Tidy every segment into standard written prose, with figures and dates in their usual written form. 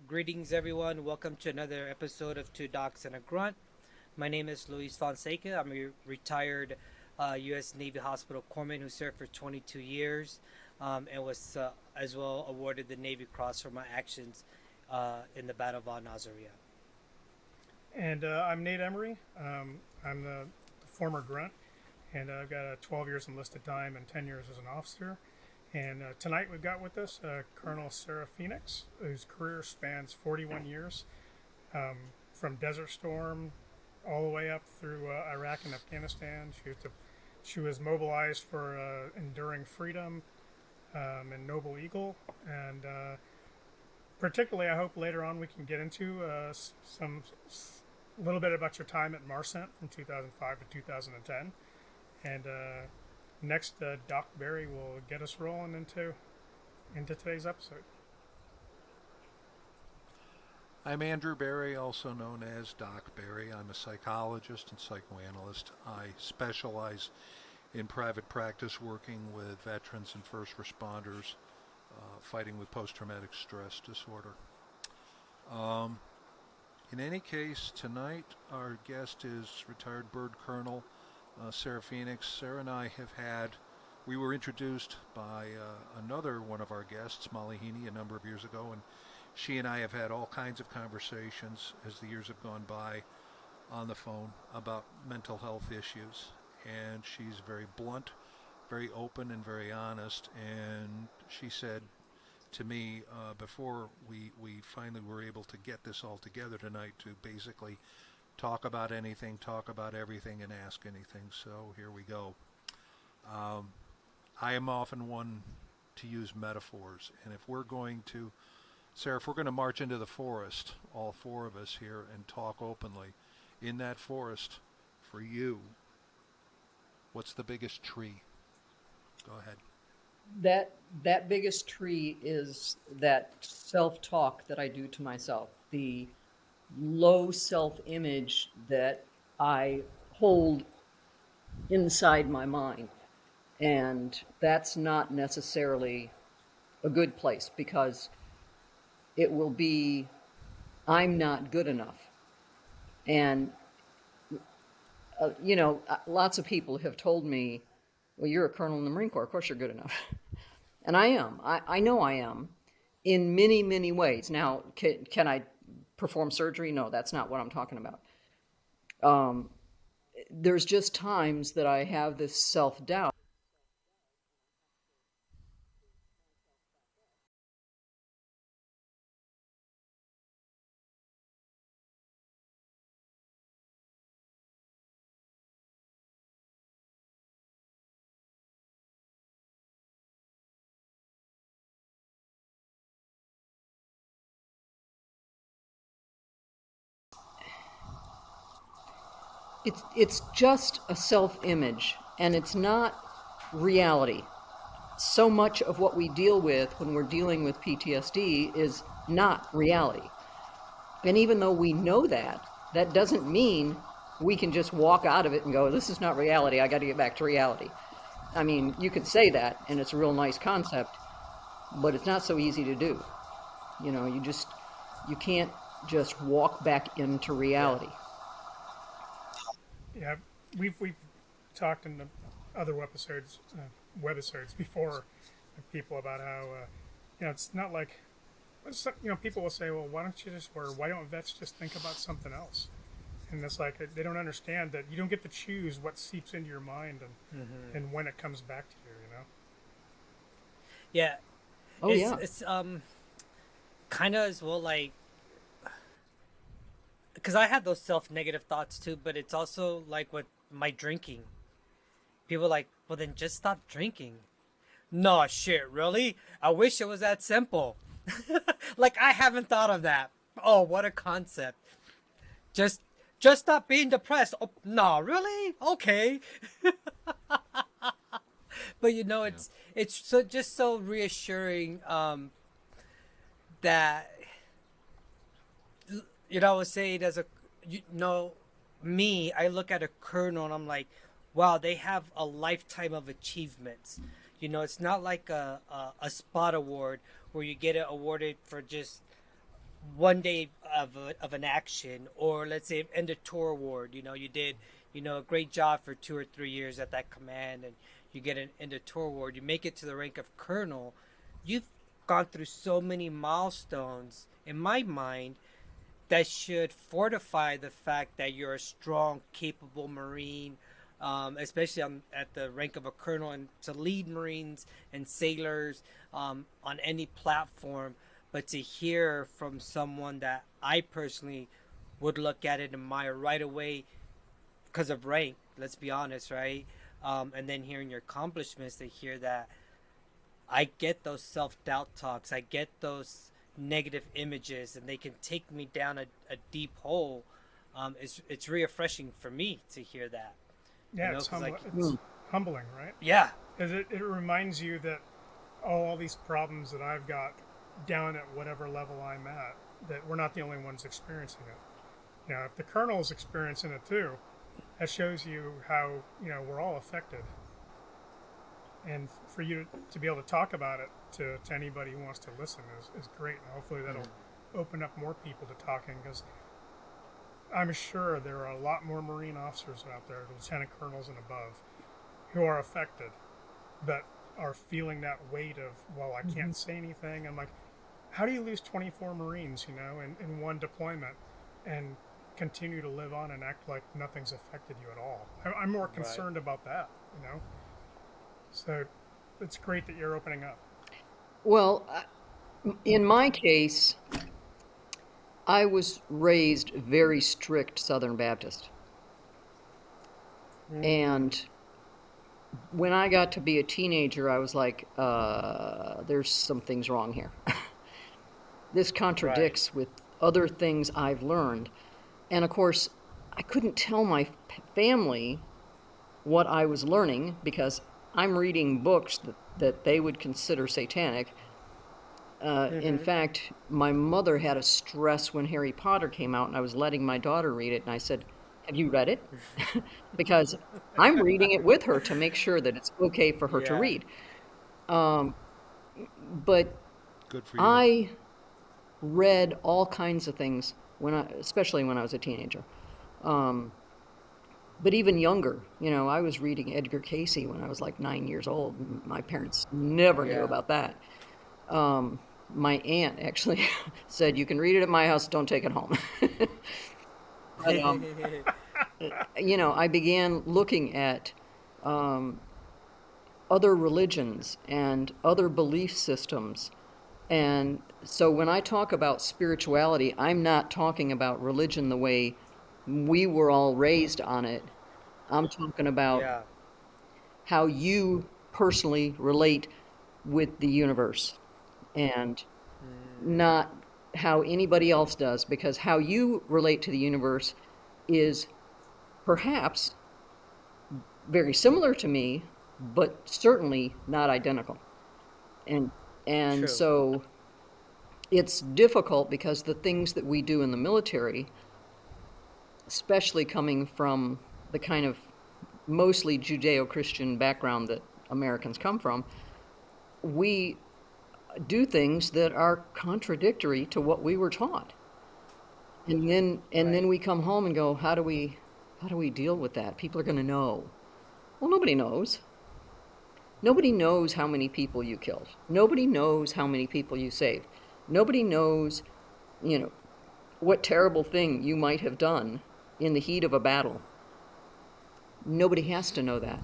Greetings, everyone. Welcome to another episode of Two Docs and a Grunt. My name is Luis Fonseca. I'm a retired U.S. Navy hospital corpsman who served for 22 years and was as well awarded the Navy Cross for my actions in the Battle of Al Nazariya. And I'm Nate Emery. I'm the former Grunt, and I've got 12 years enlisted time and 10 years as an officer. And tonight we've got with us Colonel Sara Phoenix, whose career spans 41 years, from Desert Storm all the way up through Iraq and Afghanistan. She was mobilized for Enduring Freedom and Noble Eagle, and particularly, I hope later on we can get into some a little bit about your time at Marcent from 2005 to 2010. And next, Doc Barry will get us rolling into today's episode. I'm Andrew Barry, also known as Doc Barry. I'm a psychologist and psychoanalyst. I specialize in private practice working with veterans and first responders fighting with post-traumatic stress disorder. In any case, tonight our guest is retired Bird Colonel Sara Phoenix. Sara and I we were introduced by another one of our guests, Molly Heaney, a number of years ago, and she and I have had all kinds of conversations as the years have gone by on the phone about mental health issues. And she's very blunt, very open, and very honest. And she said to me before we finally were able to get this all together tonight to basically talk about anything, talk about everything, and ask anything. So here we go. I am often one to use metaphors, and if we're going to, Sara, if we're going to march into the forest, all four of us here, and talk openly, in that forest, for you, what's the biggest tree? Go ahead. That biggest tree is that self-talk that I do to myself, the low self-image that I hold inside my mind. And that's not necessarily a good place, because it will be, I'm not good enough. And, lots of people have told me, well, you're a colonel in the Marine Corps, of course you're good enough. And I am. I know I am in many, many ways. Now, can I perform surgery? No, that's not what I'm talking about. There's just times that I have this self-doubt. It's just a self-image, and it's not reality. So much of what we deal with when we're dealing with PTSD is not reality. And even though we know that, that doesn't mean we can just walk out of it and go, this is not reality, I got to get back to reality. I mean, you could say that, and it's a real nice concept, but it's not so easy to do. You can't just walk back into reality. Yeah, we've talked in the other webisodes before with people about how it's not like people will say, well, why don't vets just think about something else? And it's like they don't understand that you don't get to choose what seeps into your mind and when it comes back to you. Yeah. Oh, yeah. It's kind of as well like, because I have those self-negative thoughts too, but it's also like with my drinking. People are like, well, then just stop drinking. No, shit, really? I wish it was that simple. Like, I haven't thought of that. Oh, what a concept. Just stop being depressed. Oh, no, really? Okay. But it's so just so reassuring that I was saying as me, I look at a colonel and I'm like, wow, they have a lifetime of achievements. It's not like a spot award where you get it awarded for just one day of an action, or let's say end a tour award. You did a great job for 2 or 3 years at that command, and you get an end of tour award. You make it to the rank of colonel. You've gone through so many milestones in my mind that should fortify the fact that you're a strong, capable Marine, especially at the rank of a colonel, and to lead Marines and sailors on any platform. But to hear from someone that I personally would look at it and admire right away because of rank, let's be honest, right? And then hearing your accomplishments, to hear that I get those self doubt talks, I get those negative images, and they can take me down a deep hole. It's refreshing for me to hear that. Yeah, it's humbling, right? Yeah, 'Cause it reminds you that all these problems that I've got down at whatever level I'm at, that we're not the only ones experiencing it. If the colonel's experiencing it too, that shows you how, we're all affected. And for you to be able to talk about it to anybody who wants to listen is great. And hopefully that'll open up more people to talking, because I'm sure there are a lot more Marine officers out there, lieutenant colonels and above, who are affected, but are feeling that weight of, well, I can't say anything. I'm like, how do you lose 24 Marines, in one deployment, and continue to live on and act like nothing's affected you at all? I'm more concerned about that. So it's great that you're opening up. Well, in my case, I was raised very strict Southern Baptist. And when I got to be a teenager, I was like, there's some things wrong here. This contradicts with other things I've learned. And of course, I couldn't tell my family what I was learning, because I'm reading books that they would consider satanic. In fact, my mother had a stress when Harry Potter came out, and I was letting my daughter read it, and I said, have you read it? Because I'm reading it with her to make sure that it's okay for her to Yeah. read. But Good for you. I read all kinds of things especially when I was a teenager. But even younger, I was reading Edgar Cayce when I was like 9 years old. My parents never knew Yeah. about that. My aunt actually said, you can read it at my house, don't take it home. But, I began looking at other religions and other belief systems. And so when I talk about spirituality, I'm not talking about religion the way we were all raised on it. I'm talking about Yeah. how you personally relate with the universe, and not how anybody else does, because how you relate to the universe is perhaps very similar to me, but certainly not identical. And and True. so it's difficult, because the things that we do in the military, especially coming from the kind of mostly Judeo-Christian background that Americans come from, we do things that are contradictory to what we were taught. And then we come home and go, how do we deal with that? People are going to know. Well, nobody knows. Nobody knows how many people you killed. Nobody knows how many people you saved. Nobody knows, what terrible thing you might have done in the heat of a battle. Nobody has to know that.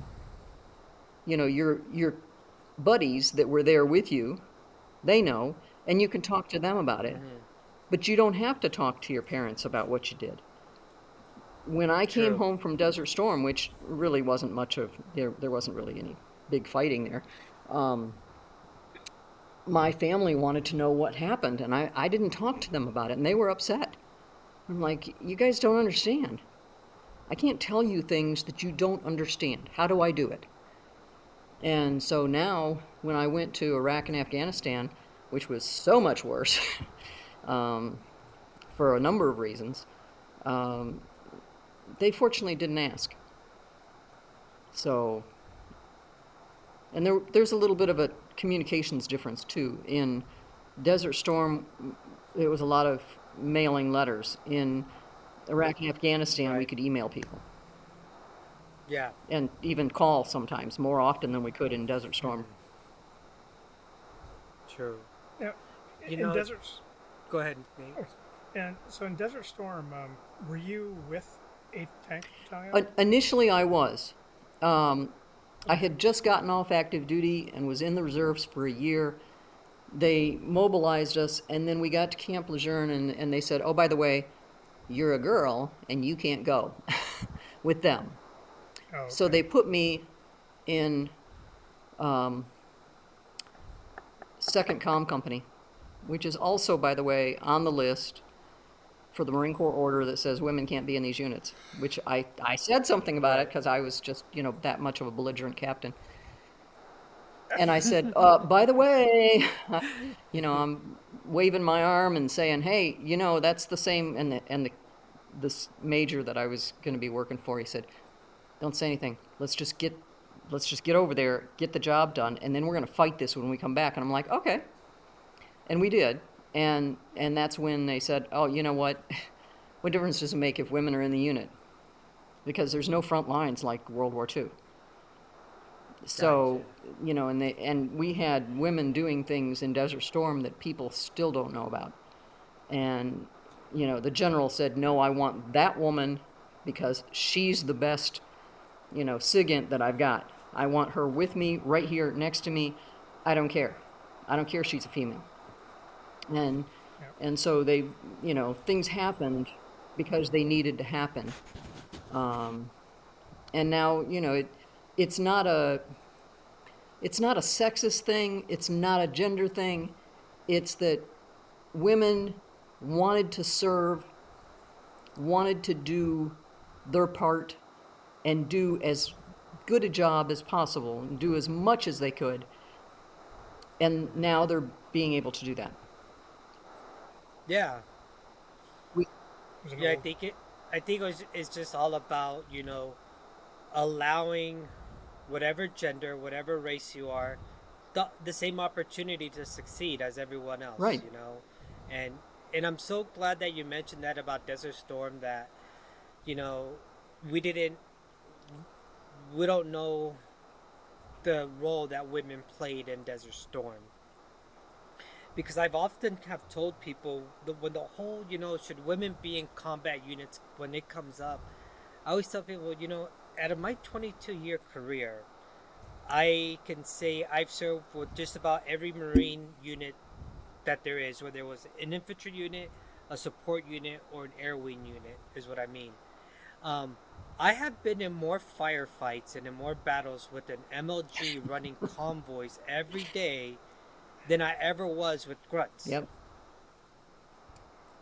Your buddies that were there with you, they know, and you can talk to them about it. But you don't have to talk to your parents about what you did. When I came True. home from Desert Storm, which really wasn't there wasn't really any big fighting there, my family wanted to know what happened, and I didn't talk to them about it, and they were upset. I'm like, you guys don't understand. I can't tell you things that you don't understand. How do I do it? And so now, when I went to Iraq and Afghanistan, which was so much worse, for a number of reasons, they fortunately didn't ask. So, and there's a little bit of a communications difference too. In Desert Storm, there was a lot of mailing letters. In Iraq and Afghanistan, we Right. could email people Yeah. and even call sometimes, more often than we could in Desert Storm. Hmm. True. Now, You in know, deserts, go ahead, Nate. oh, and so in Desert Storm, were you with 8th Tank Battalion? Initially, I was. I Okay. had just gotten off active duty and was in the reserves for a year. They mobilized us, and then we got to Camp Lejeune, and they said, "Oh, by the way, you're a girl, and you can't go with them." Oh, So okay. they put me in um, Second Comm Company, which is also, by the way, on the list for the Marine Corps order that says women can't be in these units, which I said something about it Right. because I was just, that much of a belligerent captain. And I said, by the way, I'm waving my arm and saying, hey, that's the same. This major that I was going to be working for, he said, don't say anything. Let's just get over there, get the job done, and then we're going to fight this when we come back. And I'm like, okay. And we did. And that's when they said, oh, you know what? What difference does it make if women are in the unit? Because there's no front lines like World War II. So, Gotcha. and we had women doing things in Desert Storm that people still don't know about. And, the general said, no, I want that woman because she's the best, SIGINT that I've got. I want her with me, right here next to me. I don't care. I don't care if she's a female. And, Yep. and so they, things happened because they needed to happen. Um, and now, it's not a, it's not a sexist thing. It's not a gender thing. It's that women wanted to serve, wanted to do their part, and do as good a job as possible, and do as much as they could. And now they're being able to do that. Yeah. We, There's an Yeah. old, I think it's just all about allowing whatever gender, whatever race you are, the same opportunity to succeed as everyone else. right. And I'm so glad that you mentioned that about Desert Storm. That you know we didn't we don't know the role that women played in Desert Storm, because I've often have told people that when the whole should women be in combat units when it comes up, I always tell people out of my 22-year career, I can say I've served with just about every Marine unit that there is, whether it was an infantry unit, a support unit, or an air wing unit, is what I mean. Um, I have been in more firefights and in more battles with an MLG running convoys every day than I ever was with grunts. Yep.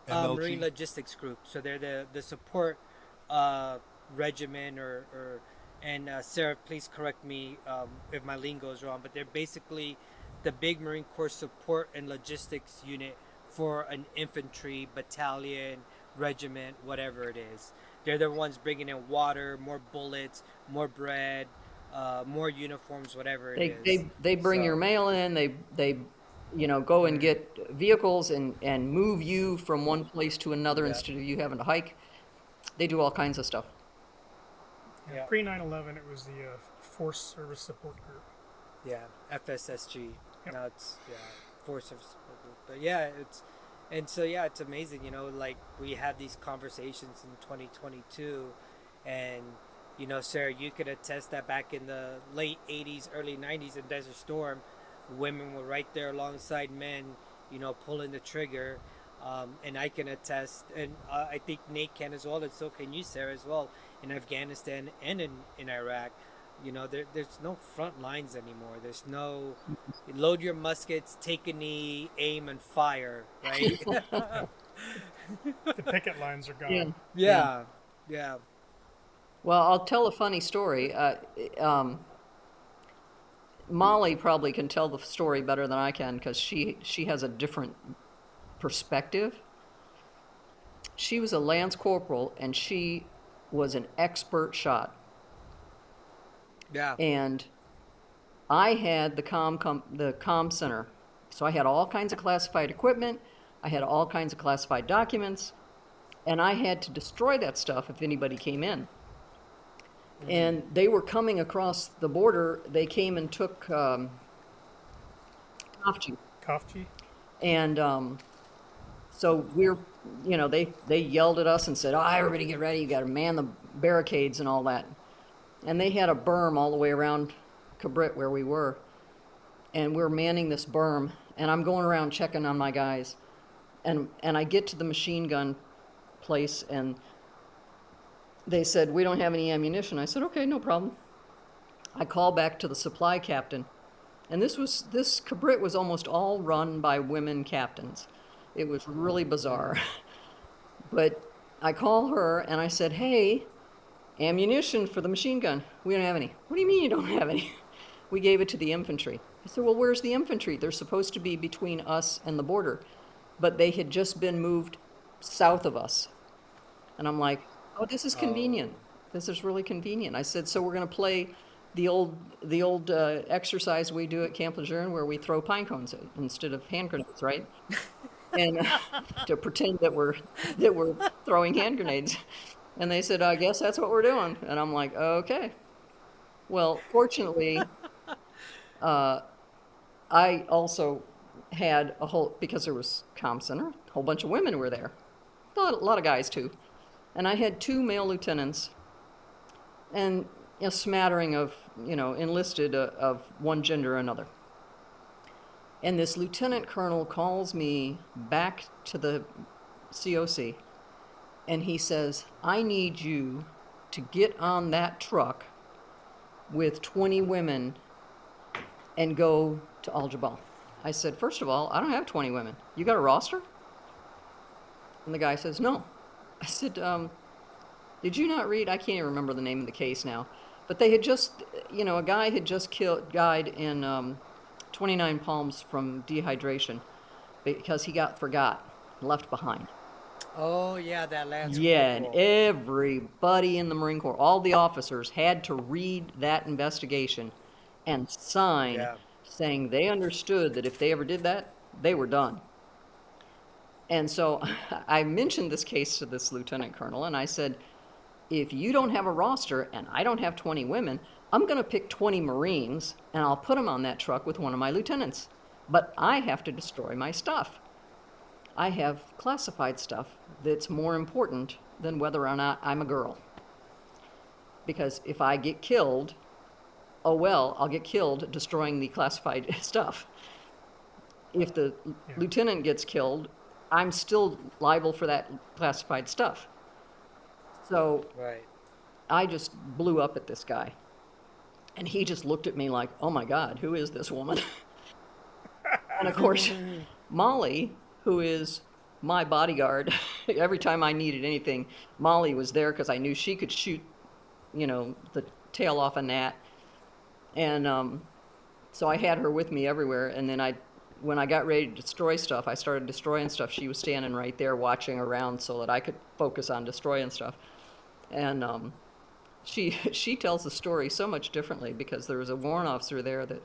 Marine MLG. Logistics Group. So they're the support uh, regiment, or and Sarah, please correct me if my lingo is wrong, but they're basically the big Marine Corps support and logistics unit for an infantry battalion, regiment, whatever it is. They're the ones bringing in water, more bullets, more bread, more uniforms, whatever it They, is. they, they bring your So mail in, they go and mm, get vehicles and move you from one place to another yeah, instead of you having to hike. They do all kinds of stuff. yeah, yeah, pre 9/11, it was the Force Service Support Group. yeah, FSSG. Yep. Now it's Force of Support Group. But yeah, it's amazing. Like we had these conversations in 2022, and Sarah, you could attest that back in the late 80s, early 90s in Desert Storm, women were right there alongside men, pulling the trigger. And I can attest, and I think Nate can as well, and so can you, Sarah, as well, in Afghanistan and in Iraq. There's no front lines anymore. There's no load your muskets, take a knee, aim, and fire, right? The picket lines are Yeah. gone. Yeah. Yeah, yeah, Well, I'll tell a funny story. Molly probably can tell the story better than I can because she has a different perspective. She was a lance corporal and she was an expert shot. yeah. And I had the comm center, so I had all kinds of classified equipment. I had all kinds of classified documents, and I had to destroy that stuff if anybody came in. And they were coming across the border. They came and took Kafji. Kafji. And so they yelled at us and said, "Oh, everybody get ready. You got to man the barricades and all that." And they had a berm all the way around Kabrit where we were. And we're manning this berm. And I'm going around checking on my guys. And I get to the machine gun place, and they said, "We don't have any ammunition." I said, "Okay, no problem." I call back to the supply captain. And this Kabrit was almost all run by women captains. It was really bizarre. But I call her and I said, "Hey, ammunition for the machine gun. We don't have any." "What do you mean you don't have any?" "We gave it to the infantry." I said, "Well, where's the infantry? They're supposed to be between us and the border." But they had just been moved south of us. And I'm like, "Oh, this is convenient. This is really convenient." I said, "So we're going to play the old exercise we do at Camp Lejeune where we throw pine cones instead of hand grenades, right?" And to pretend that we're throwing hand grenades. And they said, "I guess that's what we're doing." And I'm like, "Okay." Well, fortunately, I also had because there was comm center, a whole bunch of women were there. A lot of guys too. And I had 2 male lieutenants and a smattering of, enlisted of one gender or another. And this lieutenant colonel calls me back to the COC and he says, "I need you to get on that truck with 20 women and go to Al Jabal." I said, "First of all, I don't have 20 women. You got a roster?" And the guy says, "No." I said, "Did you not read?" I can't even remember the name of the case now. But they had just, a guy had just died in 29 Palms from dehydration because he got left behind. Oh yeah, that Lance Yeah, and Corporal. everybody in the Marine Corps, all the officers had to read that investigation and sign Yeah. saying they understood that if they ever did that, they were done. And so I mentioned this case to this lieutenant colonel, and I said, "If you don't have a roster and I don't have 20 women, I'm going to pick 20 Marines and I'll put them on that truck with one of my lieutenants. But I have to destroy my stuff. I have classified stuff that's more important than whether or not I'm a girl. Because if I get killed, oh well, I'll get killed destroying the classified stuff. If the Yeah. lieutenant gets killed, I'm still liable for that classified stuff." So Right. I just blew up at this guy. And he just looked at me like, "Oh my God, who is this woman?" And of course, Molly, who is my bodyguard, every time I needed anything, Molly was there because I knew she could shoot, the tail off a gnat. And so I had her with me everywhere. And then when I got ready to destroy stuff, I started destroying stuff. She was standing right there watching around so that I could focus on destroying stuff. And she tells the story so much differently because there was a warrant officer there that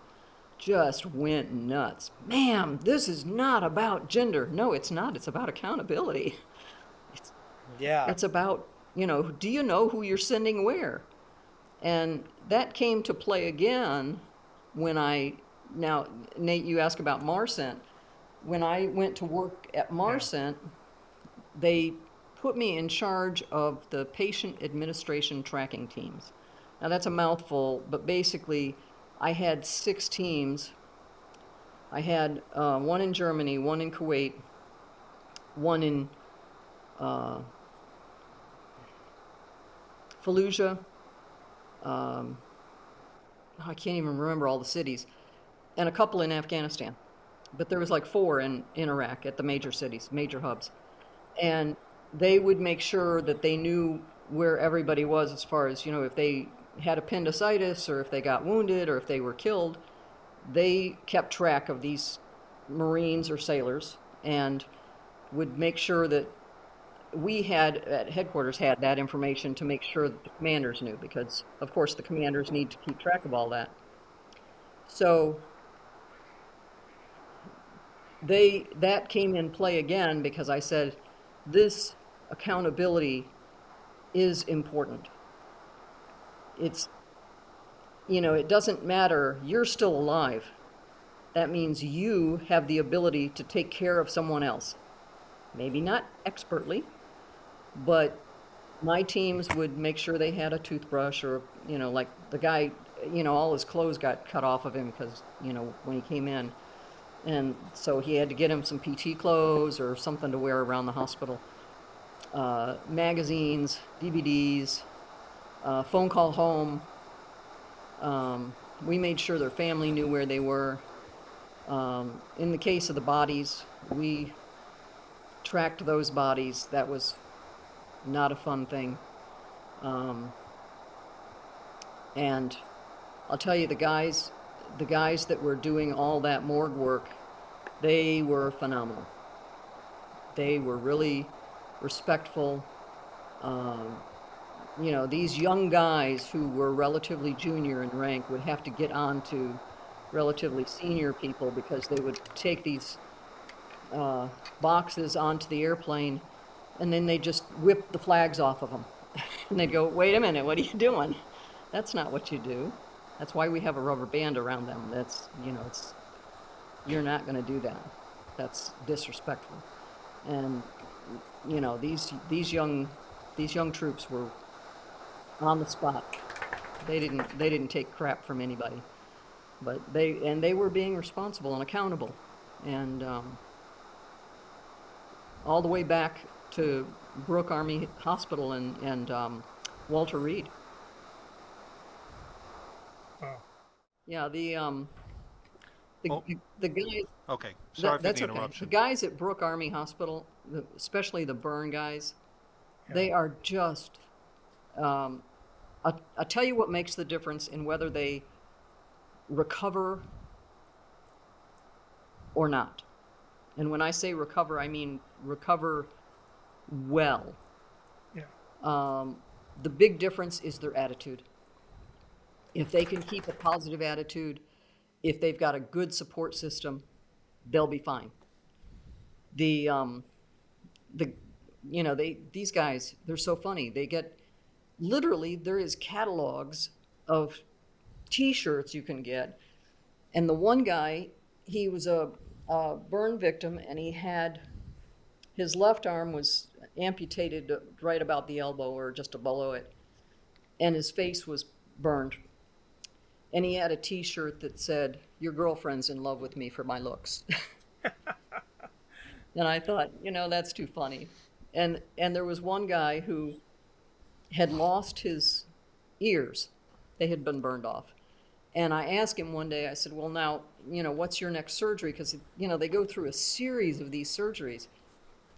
just went nuts. "Ma'am, this is not about gender." "No, it's not. It's about accountability. Yeah. It's about, do you know who you're sending where?" And that came to play again when now, Nate, you ask about Marcent. When I went to work at Marcent, they put me in charge of the patient administration tracking teams. Now that's a mouthful, but basically I had 6 teams. I had one in Germany, one in Kuwait, one in Fallujah. I can't even remember all the cities, and a couple in Afghanistan. But there was like 4 in Iraq at the major cities, major hubs. And they would make sure that they knew where everybody was as far as, if they had appendicitis or if they got wounded or if they were killed. They kept track of these Marines or sailors and would make sure that we at headquarters had that information to make sure that the commanders knew, because of course the commanders need to keep track of all that. So that came in play again because I said this accountability is important. It's, it doesn't matter. You're still alive. That means you have the ability to take care of someone else. Maybe not expertly, but my teams would make sure they had a toothbrush or, like the guy, all his clothes got cut off of him because, when he came in. And so he had to get him some PT clothes or something to wear around the hospital. Magazines, DVDs, phone call home. We made sure their family knew where they were. In the case of the bodies, we tracked those bodies. That was not a fun thing. And I'll tell you, the guys that were doing all that morgue work, they were phenomenal. They were really respectful. These young guys who were relatively junior in rank would have to get on to relatively senior people because they would take these boxes onto the airplane and then they just whip the flags off of them. And they'd go, wait a minute, what are you doing? That's not what you do. That's why we have a rubber band around them. You're not going to do that. That's disrespectful. And, these young troops were on the spot. They didn't take crap from anybody. But they were being responsible and accountable. And all the way back to Brooke Army Hospital and Walter Reed. Wow. Yeah, the Oh. the guys. Okay, sorry for That's the okay. interruption. The guys at Brooke Army Hospital, especially the burn guys, they are just. I'll tell you what makes the difference in whether they recover or not. And when I say recover, I mean recover well. Yeah. The big difference is their attitude. If they can keep a positive attitude, if they've got a good support system, they'll be fine. The these guys, they're so funny. They get literally there is catalogs of T-shirts you can get, and the one guy, he was a burn victim, and he had his left arm was amputated right about the elbow or just below it, and his face was burned. And he had a T-shirt that said, "Your girlfriend's in love with me for my looks." And I thought, that's too funny. And there was one guy who had lost his ears. They had been burned off. And I asked him one day, I said, well, now, what's your next surgery? Because, they go through a series of these surgeries.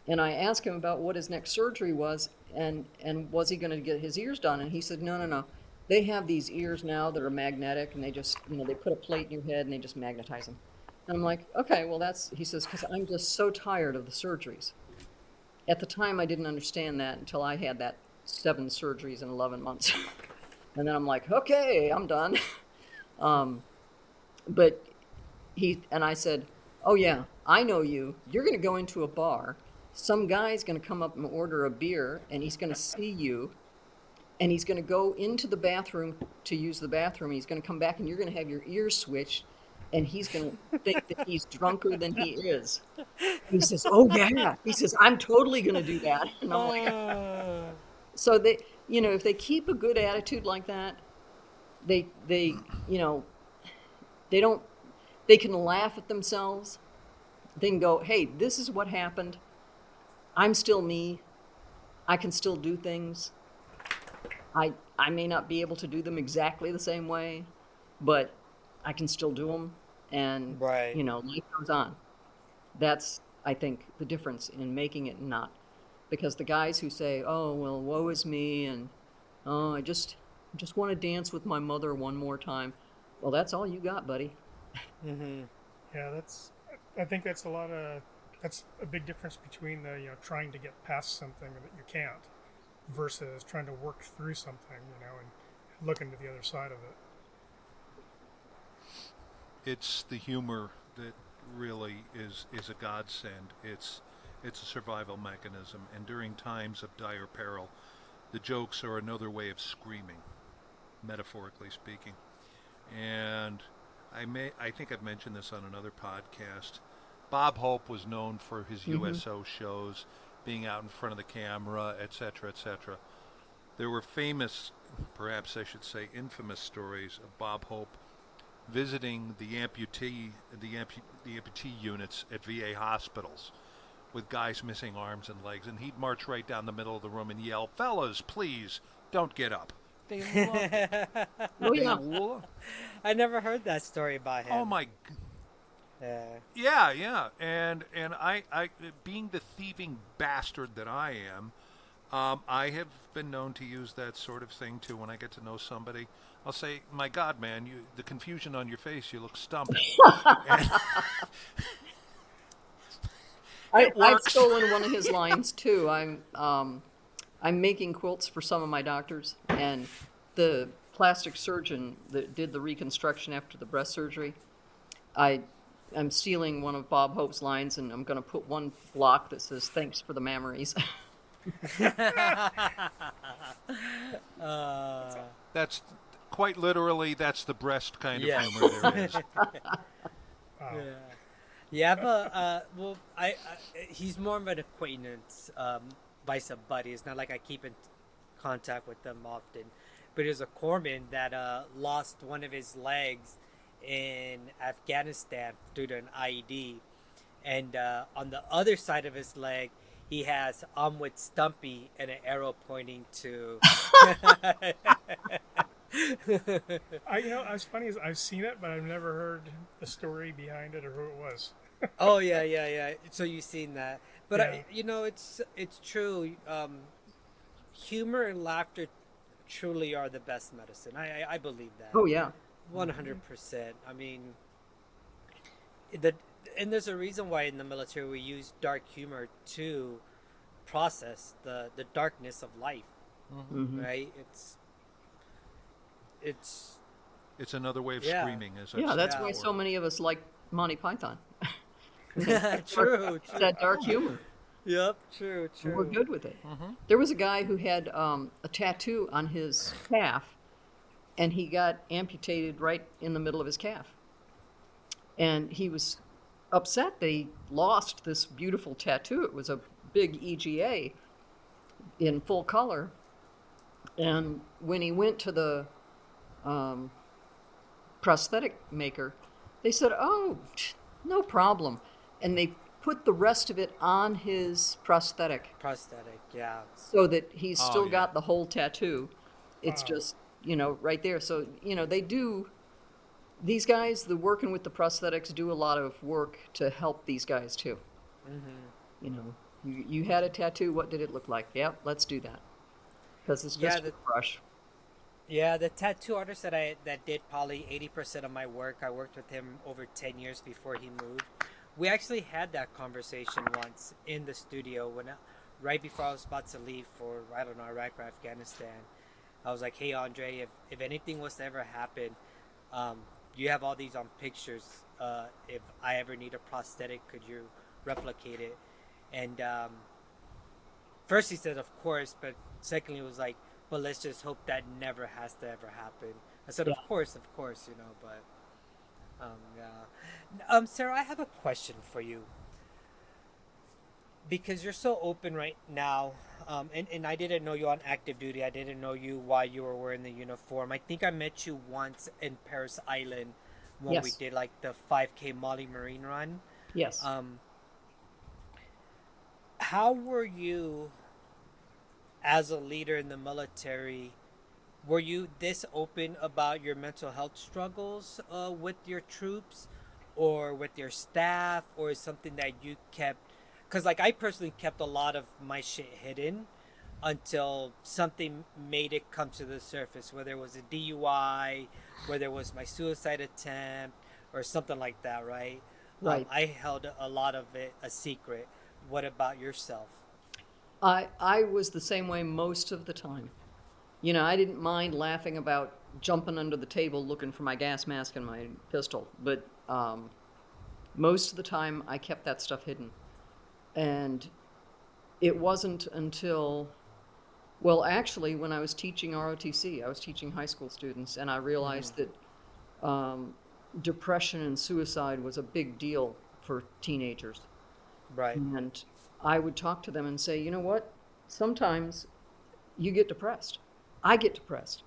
And I asked him about what his next surgery was and was he going to get his ears done? And he said, no. They have these ears now that are magnetic, and they just, they put a plate in your head and they just magnetize them. And I'm like, okay, well, he says, because I'm just so tired of the surgeries. At the time, I didn't understand that until I had that 7 surgeries in 11 months. And then I'm like, okay, I'm done. But I said, oh yeah, I know you. You're going to go into a bar. Some guy's going to come up and order a beer, and he's going to see you. And he's going to go into the bathroom to use the bathroom. He's going to come back and you're going to have your ears switched. And he's going to think that he's drunker than he is. He says, oh yeah. He says, I'm totally going to do that. And I'm like, so they, if they keep a good attitude like that, they can laugh at themselves. They can go, hey, this is what happened. I'm still me. I can still do things. I may not be able to do them exactly the same way, but I can still do them, and Right. life goes on. That's, I think, the difference in making it and not. Because the guys who say, "Oh well, woe is me," and "Oh, I just want to dance with my mother one more time," well, that's all you got, buddy. Mm-hmm. Yeah, I think that's a big difference between the trying to get past something that you can't versus trying to work through something, and looking to the other side of it. It's the humor that really is a godsend. It's a survival mechanism, and during times of dire peril, the jokes are another way of screaming, metaphorically speaking. And I think I've mentioned this on another podcast. Bob Hope was known for his USO shows, being out in front of the camera, etc., etc. There were famous, perhaps I should say infamous stories of Bob Hope visiting the amputee units at VA hospitals with guys missing arms and legs, and he'd march right down the middle of the room and yell, "Fellas, please don't get up." They loved it. Oh, They yeah. I never heard that story about him. Oh my. Yeah. Yeah. And I being the thieving bastard that I am, I have been known to use that sort of thing too. When I get to know somebody, I'll say, "My God, man, the confusion on your face, you look stumped." And I've works. stolen one of his lines too. I'm making quilts for some of my doctors, and the plastic surgeon that did the reconstruction after the breast surgery, I'm stealing one of Bob Hope's lines, and I'm going to put one block that says "Thanks for the mammaries." That's quite literally, that's the breast kind of Yeah. humor there is. Wow. Yeah, but well, he's more of an acquaintance, vice a buddy. It's not like I keep in contact with them often. But there's a corpsman that lost one of his legs in Afghanistan due to an IED, and on the other side of his leg, he has "I'm with Stumpy" and an arrow pointing to. It's funny is I've seen it, but I've never heard the story behind it or who it was. Oh yeah. So you've seen that, but Yeah. it's true. Humor and laughter truly are the best medicine. I believe that. Oh yeah. 100%. I mean, and there's a reason why in the military we use dark humor to process the darkness of life, right? It's another way of Yeah. screaming, as I've Yeah, said that's Yeah. why before. so many of us like Monty Python. True. That dark humor. Yep. True. We're good with it. There was a guy who had a tattoo on his calf, and he got amputated right in the middle of his calf. And he was upset that he lost this beautiful tattoo. It was a big EGA in full color. And when he went to the prosthetic maker, they said, "Oh, no problem." And they put the rest of it on his prosthetic Prosthetic. Yeah. so that he's Oh, still yeah. got the whole tattoo. It's Wow. just, right there. So, these guys, the working with the prosthetics, do a lot of work to help these guys too. You had a tattoo, what did it look like? Yep, let's do that. Because it's Yeah, just a brush. Yeah, the tattoo artist that did probably 80% of my work, I worked with him over 10 years before he moved. We actually had that conversation once in the studio right before I was about to leave for, I don't know, Iraq or Afghanistan. I was like, "Hey Andre, if anything was to ever happen, you have all these on pictures. If I ever need a prosthetic, could you replicate it?" And first he said, "Of course," but secondly it was like, "But let's just hope that never has to ever happen." I said, Yeah. of course, but Sarah, I have a question for you. Because you're so open right now, and I didn't know you on active duty. I didn't know you while you were wearing the uniform. I think I met you once in Paris Island when we Yes. did like the 5K Molly Marine run. Yes. How were you as a leader in the military? Were you this open about your mental health struggles with your troops or with your staff, or is something that you kept? Because like I personally kept a lot of my shit hidden until something made it come to the surface, whether it was a DUI, whether it was my suicide attempt or something like that, right? Right. I held a lot of it a secret. What about yourself? I was the same way most of the time. I didn't mind laughing about jumping under the table looking for my gas mask and my pistol, but Most of the time, I kept that stuff hidden. And it wasn't until, well, actually, when I was teaching ROTC, I was teaching high school students, and I realized that depression and suicide was a big deal for teenagers. Right. And I would talk to them and say, you know what? Sometimes you get depressed. I get depressed,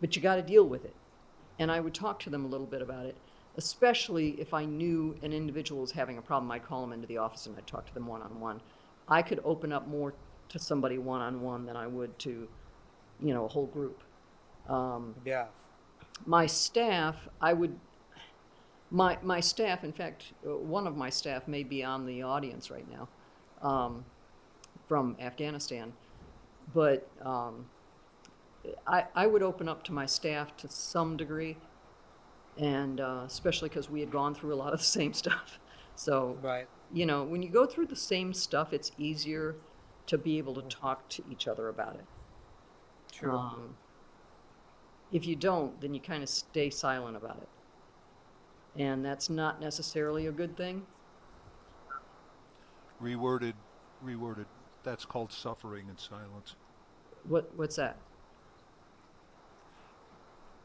but you got to deal with it. And I would talk to them a little bit about it, especially if I knew an individual was having a problem. I'd call them into the office and I'd talk to them one-on-one. I could open up more to somebody one-on-one than I would to, a whole group. Yeah. My staff, my staff, in fact, one of my staff may be on the audience right now, from Afghanistan, but I would open up to my staff to some degree, and especially because we had gone through a lot of the same stuff. So, Right. when you go through the same stuff, it's easier to be able to talk to each other about it. True. If you don't, then you kind of stay silent about it. And that's not necessarily a good thing. Reworded. That's called suffering in silence. What's that?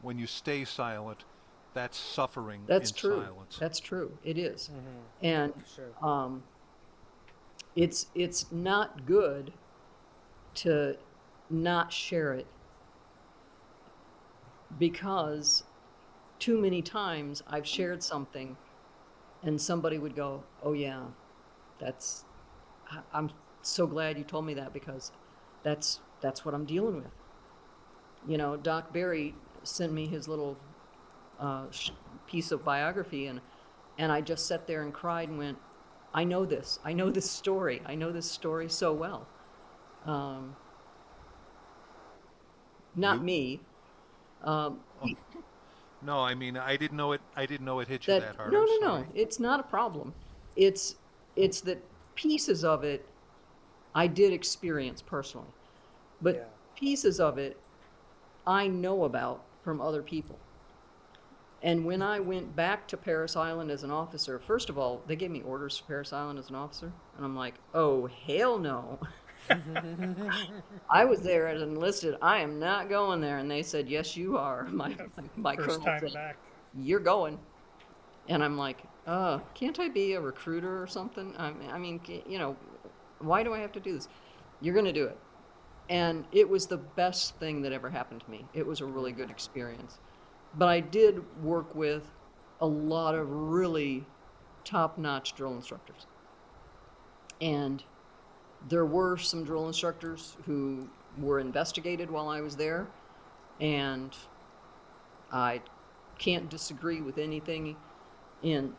When you stay silent, that's suffering That's in true. silence. That's true. It is. Mm-hmm. And Sure. it's not good to not share it, because too many times I've shared something and somebody would go, oh yeah, I'm so glad you told me that, because that's what I'm dealing with. Doc Berry sent me his little piece of biography, and I just sat there and cried and went, I know this story so well. Not You? me. No, I mean I didn't know it. I didn't know it hit you that hard. No, I'm no, no. sorry. It's not a problem. It's that pieces of it I did experience personally, but Yeah. pieces of it I know about from other people. And when I went back to Parris Island as an officer, first of all, they gave me orders for Parris Island as an officer, and I'm like, oh hell no. I was there as enlisted. I am not going there. And they said, yes, you are. My First colonel time said, back. you're going. And I'm like, can't I be a recruiter or something? I mean, why do I have to do this? You're going to do it. And it was the best thing that ever happened to me. It was a really good experience. But I did work with a lot of really top-notch drill instructors. And there were some drill instructors who were investigated while I was there, and I can't disagree with anything in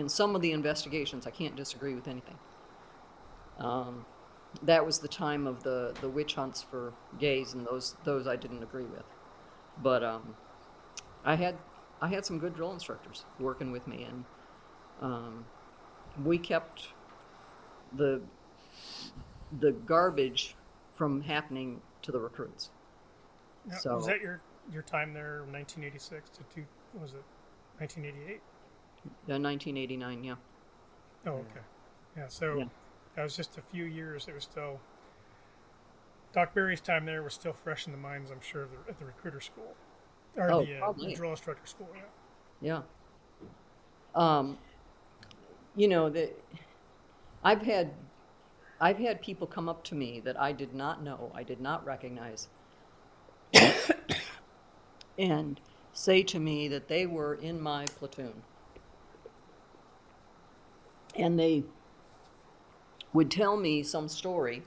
some of the investigations. I can't disagree with anything. That was the time of the witch hunts for gays, and those I didn't agree with. But I had some good drill instructors working with me, and we kept the garbage from happening to the recruits. Now, So was that your time there, 1986 to was it 1988? 1989, yeah. Oh, okay. Yeah, so Yeah. that was just a few years. It was still Doc Berry's time there was still fresh in the minds, I'm sure, at the recruiter school or the Probably. drill instructor school. Yeah. Yeah. I've had people come up to me that I did not know, I did not recognize, and say to me that they were in my platoon. And they would tell me some story,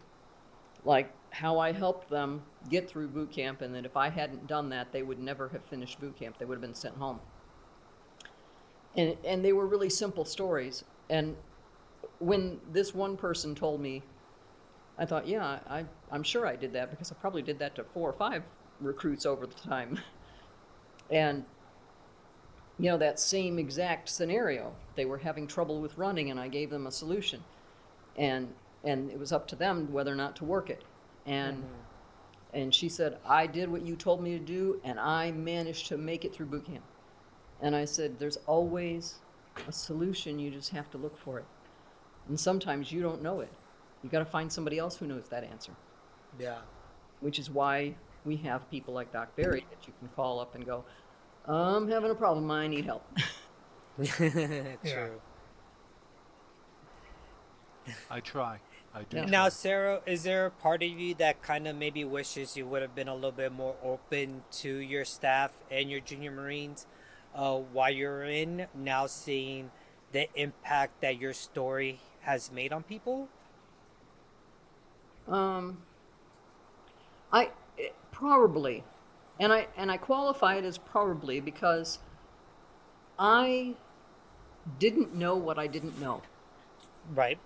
like how I helped them get through boot camp, and that if I hadn't done that, they would never have finished boot camp. They would have been sent home. And they were really simple stories. And when this one person told me, I thought, yeah, I'm sure I did that, because I probably did that to 4 or 5 recruits over the time. And, that same exact scenario, they were having trouble with running, and I gave them a solution. And it was up to them whether or not to work it. And she said, I did what you told me to do, and I managed to make it through boot camp. And I said, there's always a solution, you just have to look for it. And sometimes you don't know it. You got to find somebody else who knows that answer, Yeah. which is why we have people like Doc Barry that you can call up and go, I'm having a problem. I need help. Yeah. True. I try. I do Yeah. Now, try. Sarah, is there a part of you that kind of maybe wishes you would have been a little bit more open to your staff and your junior Marines while you're in, now seeing the impact that your story has made on people? Um, I probably, and I qualify it as probably because I didn't know what I didn't know. Right.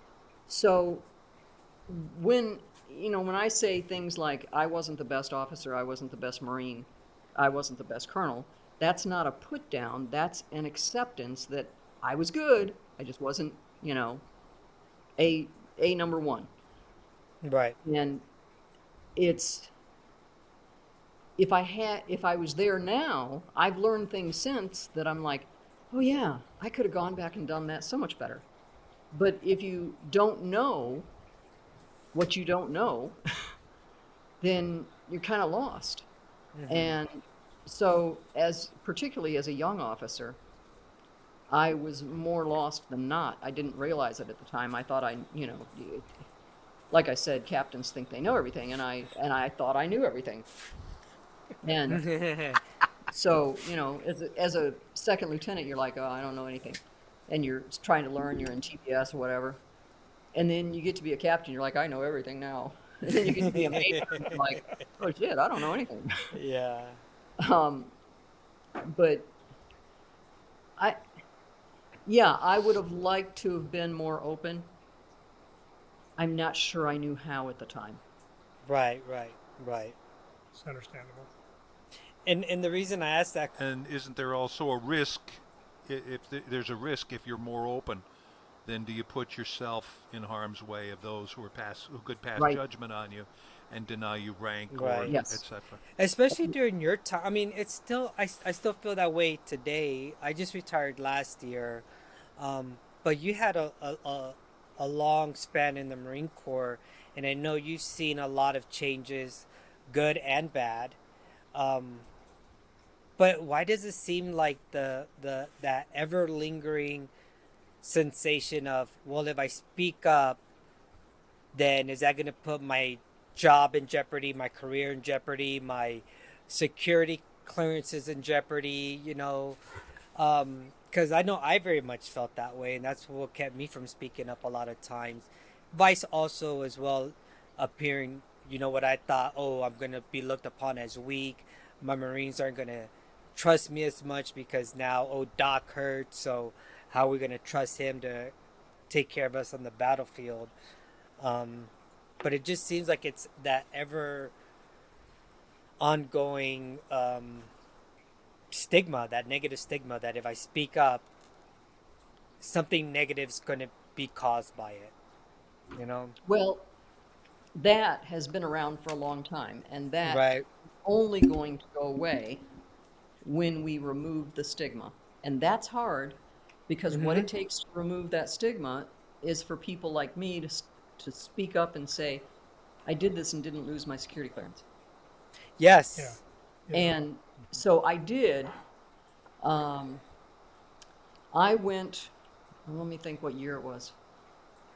So when when I say things like I wasn't the best officer, I wasn't the best Marine, I wasn't the best colonel, that's not a put down, that's an acceptance that I was good, I just wasn't, a a number one. Right. And it's if I was there now, I've learned things since that I'm like, oh yeah, I could have gone back and done that so much better. But if you don't know what you don't know, then you're kind of lost. Mm-hmm. And so, as particularly as a young officer, I was more lost than not. I didn't realize it at the time. I thought like I said, captains think they know everything, and I thought I knew everything. And so, as a second lieutenant, you're like, oh, I don't know anything, and you're trying to learn. You're in TPS or whatever, and then you get to be a captain. You're like, I know everything now. And then you get to be a major, and you're like, oh shit, I don't know anything. Yeah. Um, but I, yeah, I would have liked to have been more open. I'm not sure I knew how at the time. Right. Right. Right. It's understandable. And the reason I asked that, And isn't there also a risk? If there's a risk if you're more open, then do you put yourself in harm's way of those who could pass Right. judgment on you and deny you rank or right, Yes. etc. especially during your time. I mean, it's still I still feel that way today. I just retired last year, but you had a long span in the Marine Corps, and I know you've seen a lot of changes, good and bad. Um, but why does it seem like the that ever lingering sensation of, well, if I speak up, then is that going to put my job in jeopardy, my career in jeopardy, my security clearances in jeopardy? Because I know I very much felt that way, and that's what kept me from speaking up a lot of times. Vice also as well, appearing, what I thought, oh, I'm gonna be looked upon as weak. My Marines aren't gonna trust me as much because now, oh, Doc hurt, so how are we gonna trust him to take care of us on the battlefield? Um, but it just seems like it's that ever ongoing stigma, that negative stigma, that if I speak up, something negative's going to be caused by it. You know? Well, that has been around for a long time, and that Right. is only going to go away when we remove the stigma. And that's hard because what Mm-hmm. it takes to remove that stigma is for people like me to speak up and say, I did this and didn't lose my security clearance. Yeah. Yes. Yeah. And so I did. Um, I went, let me think what year it was.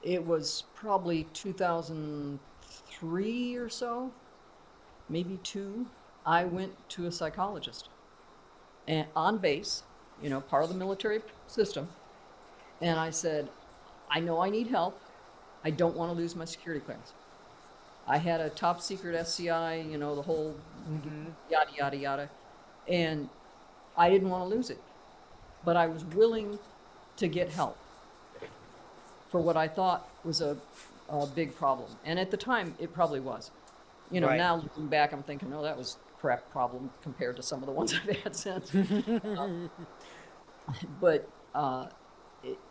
It was probably 2003 or so, maybe two. I went to a psychologist and on base, part of the military system. And I said, I know I need help. I don't want to lose my security clearance. I had a top secret SCI, the whole Mm-hmm. yada, yada, yada. And I didn't want to lose it. But I was willing to get help for what I thought was a big problem. And at the time, it probably was. Right. Now looking back, I'm thinking, oh, that was a crap problem compared to some of the ones I've had since. But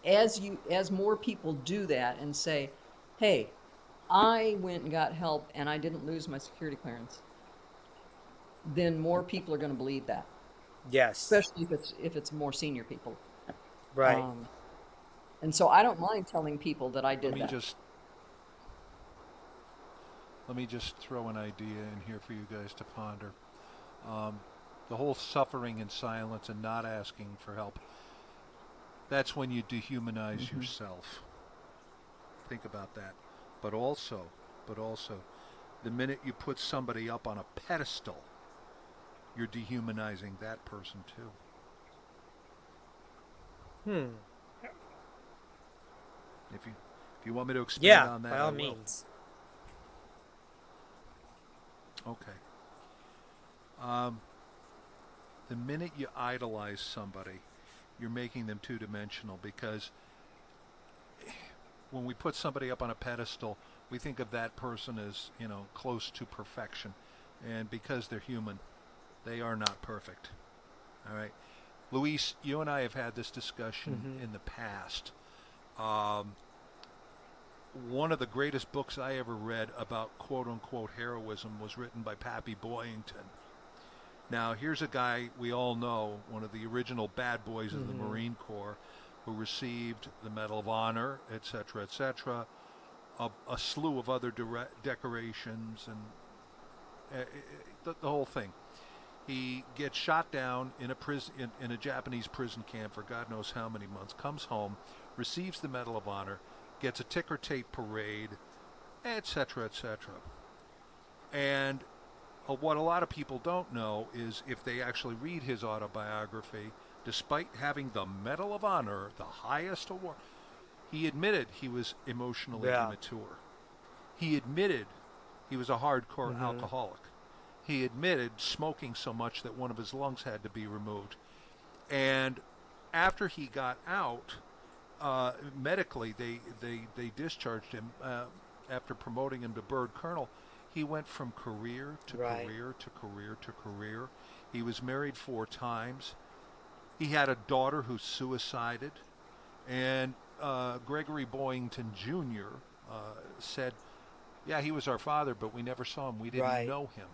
as more people do that and say, hey, I went and got help and I didn't lose my security clearance, then more people are going to believe that, Yes. especially if it's more senior people. Right. And so I don't mind telling people that I Let did me that. just let me just throw an idea in here for you guys to ponder. The whole suffering in silence and not asking for help. That's when you dehumanize Hmm. yourself. Think about that. But also, but also, the minute you put somebody up on a pedestal, you're dehumanizing that person too. Hmm. If you want me to expand Yeah, on by that, I all will. means. Okay. Um, the minute you idolize somebody, you're making them two-dimensional because when we put somebody up on a pedestal, we think of that person as, close to perfection. And because they're human, they are not perfect. All right. Luis, you and I have had this discussion Hmm. in the past. Um, One of the greatest books I ever read about quote unquote heroism was written by Pappy Boyington. Now, here's a guy we all know, one of the original bad boys of the Hmm. Marine Corps, who received the Medal of Honor, etc., etc., a slew of other decorations, and the whole thing. He gets shot down in a prison in a Japanese prison camp for God knows how many months. Comes home, receives the Medal of Honor, gets a ticker tape parade, etc., etc. And what a lot of people don't know is if they actually read his autobiography, despite having the Medal of Honor, the highest award, he admitted he was emotionally Yeah. immature. He admitted he was a hardcore Hmm. alcoholic. He admitted smoking so much that one of his lungs had to be removed. And after he got out, medically, they discharged him after promoting him to bird colonel. He went from career to Right. career to career to career. He was married 4 times. He had a daughter who suicided. And Gregory Boyington Jr. Said, yeah, he was our father, but we never saw him. We didn't Right. know him.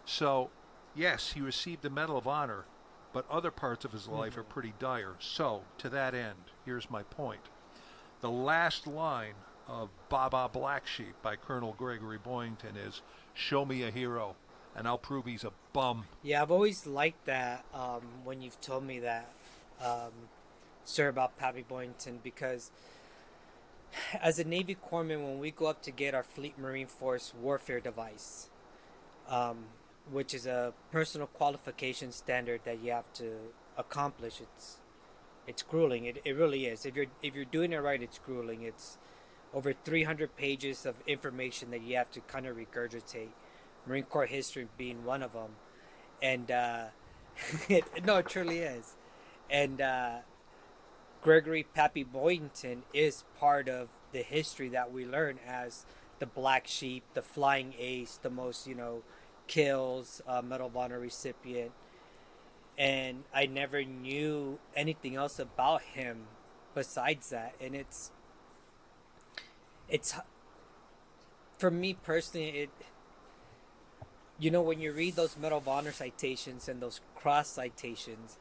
So, yes, he received the Medal of Honor, but other parts of his life are Hmm. pretty dire. So, to that end, here's my point. The last line of Baba Black Sheep by Colonel Gregory Boyington is, show me a hero, and I'll prove he's a bum. Yeah, I've always liked that when you've told me that, um, sir, about Pappy Boynton, because as a Navy corpsman, when we go up to get our Fleet Marine Force warfare device, um, which is a personal qualification standard that you have to accomplish, it's grueling. It really is. If you're doing it right, it's grueling. It's over 300 pages of information that you have to kind of regurgitate. Marine Corps history being one of them, and no, it truly is. And Gregory Pappy Boynton is part of the history that we learn as the Black Sheep, the Flying Ace, the most kills, Medal of Honor recipient, and I never knew anything else about him besides that. And it's for me personally, when you read those Medal of Honor citations and those cross citations,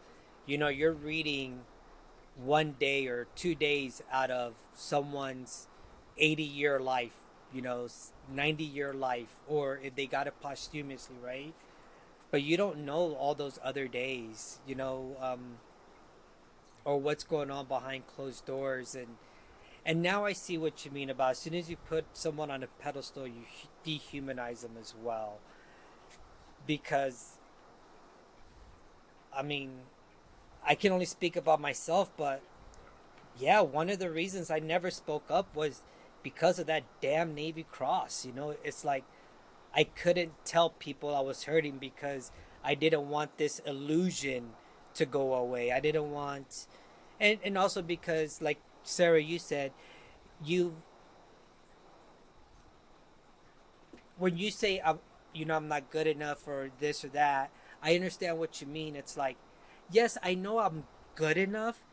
you're reading 1 day or 2 days out of someone's 80-year life, 90-year life, or if they got it posthumously, right? But you don't know all those other days, or what's going on behind closed doors. And now I see what you mean about as soon as you put someone on a pedestal, you dehumanize them as well. Because, I mean, I can only speak about myself, but yeah, one of the reasons I never spoke up was because of that damn Navy Cross. It's like I couldn't tell people I was hurting because I didn't want this illusion to go away. I didn't want, and also because, like Sarah, you said, you when you say I'm not good enough or this or that, I understand what you mean. It's like, yes, I know I'm good enough,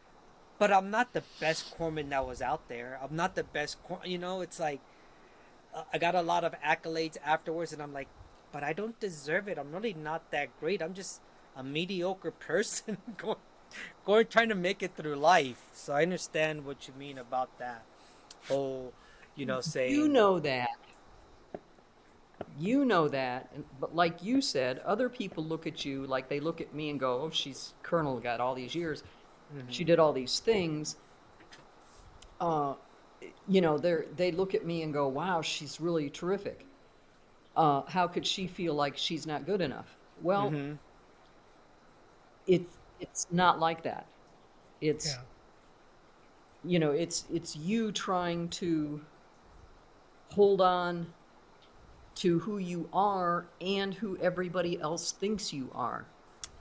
but I'm not the best corpsman that was out there. I'm not the best. It's like I got a lot of accolades afterwards, and I'm like, but I don't deserve it. I'm really not that great. I'm just a mediocre person. going trying to make it through life. So I understand what you mean about that whole, You saying, know that. You know that. But like you said, other people look at you like they look at me and go, oh, she's Colonel, got all these years. She did all these things. Uh, they look at me and go, wow, she's really terrific. How could she feel like she's not good enough? Well, mm-hmm. it's not like that. It's Yeah. it's you trying to hold on to who you are and who everybody else thinks you are.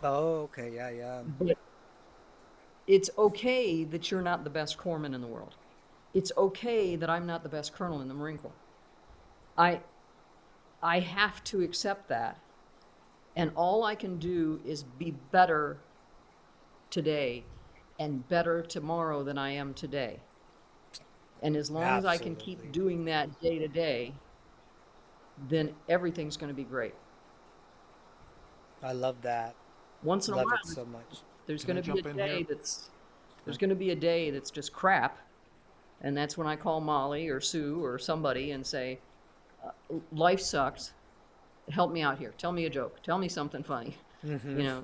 Oh, okay, yeah, yeah. But it's okay that you're not the best corpsman in the world. It's okay that I'm not the best colonel in the Marine Corps. I I have to accept that. And all I can do is be better today and better tomorrow than I am today. And as long as I can keep Absolutely. doing that day to day, then everything's going to be great. I love that. Once in a Love it while, so much. there's Can going I to be a jump in here? day there's going to be a day that's just crap, and that's when I call Molly or Sue or somebody and say, life sucks. Help me out here. Tell me a joke. Tell me something funny. Mm-hmm. You know,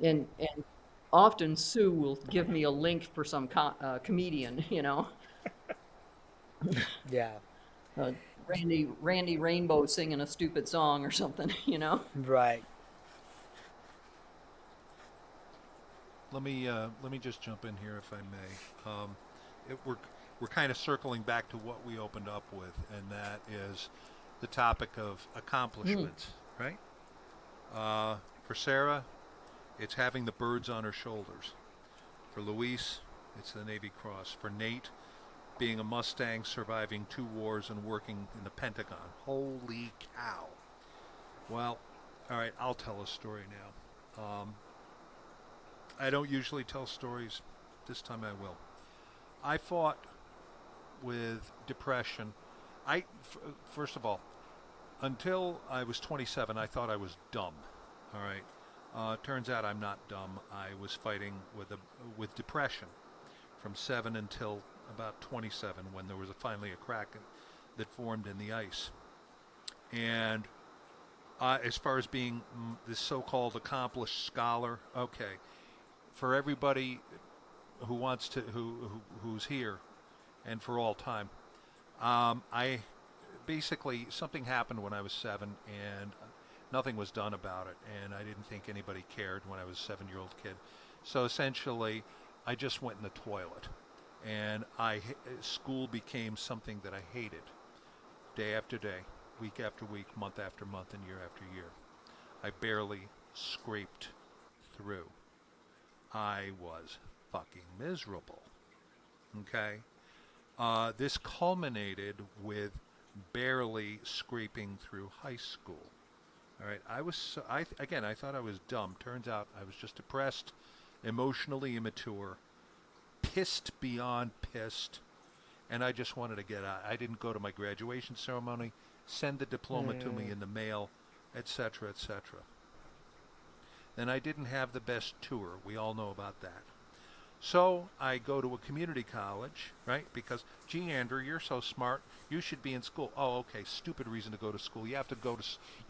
and often Sue will give me a link for some comedian. Yeah. Uh, Randy Rainbow singing a stupid song or something. Right. Let me just jump in here if I may. We're kind of circling back to what we opened up with, and that is the topic of accomplishments, right? For Sarah, it's having the birds on her shoulders. For Luis, it's the Navy Cross. For Nate, being a Mustang, surviving 2 wars, and working in the Pentagon. Holy cow. Well, all right, I'll tell a story now. I don't usually tell stories. This time I will. I fought with depression. First of all, until I was 27, I thought I was dumb. All right. Turns out I'm not dumb. I was fighting with depression from 7 until about 27, when there was finally a crack that formed in the ice. And as far as being this so-called accomplished scholar, okay, for everybody who wants to, who's here, and for all time, I basically, something happened when I was 7, and nothing was done about it, and I didn't think anybody cared when I was a 7-year-old kid. So essentially, I just went in the toilet, and school became something that I hated, day after day, week after week, month after month, and year after year. I barely scraped through. I was fucking miserable. Okay? This culminated with barely scraping through high school. All right, I thought I was dumb. Turns out I was just depressed, emotionally immature, pissed beyond pissed, and I just wanted to get out. I didn't go to my graduation ceremony, send the diploma to me in the mail, etc., etc. Then I didn't have the best tour. We all know about that. So I go to a community college, right? Because, gee, Andrew, you're so smart. You should be in school. Oh, okay, stupid reason to go to school. You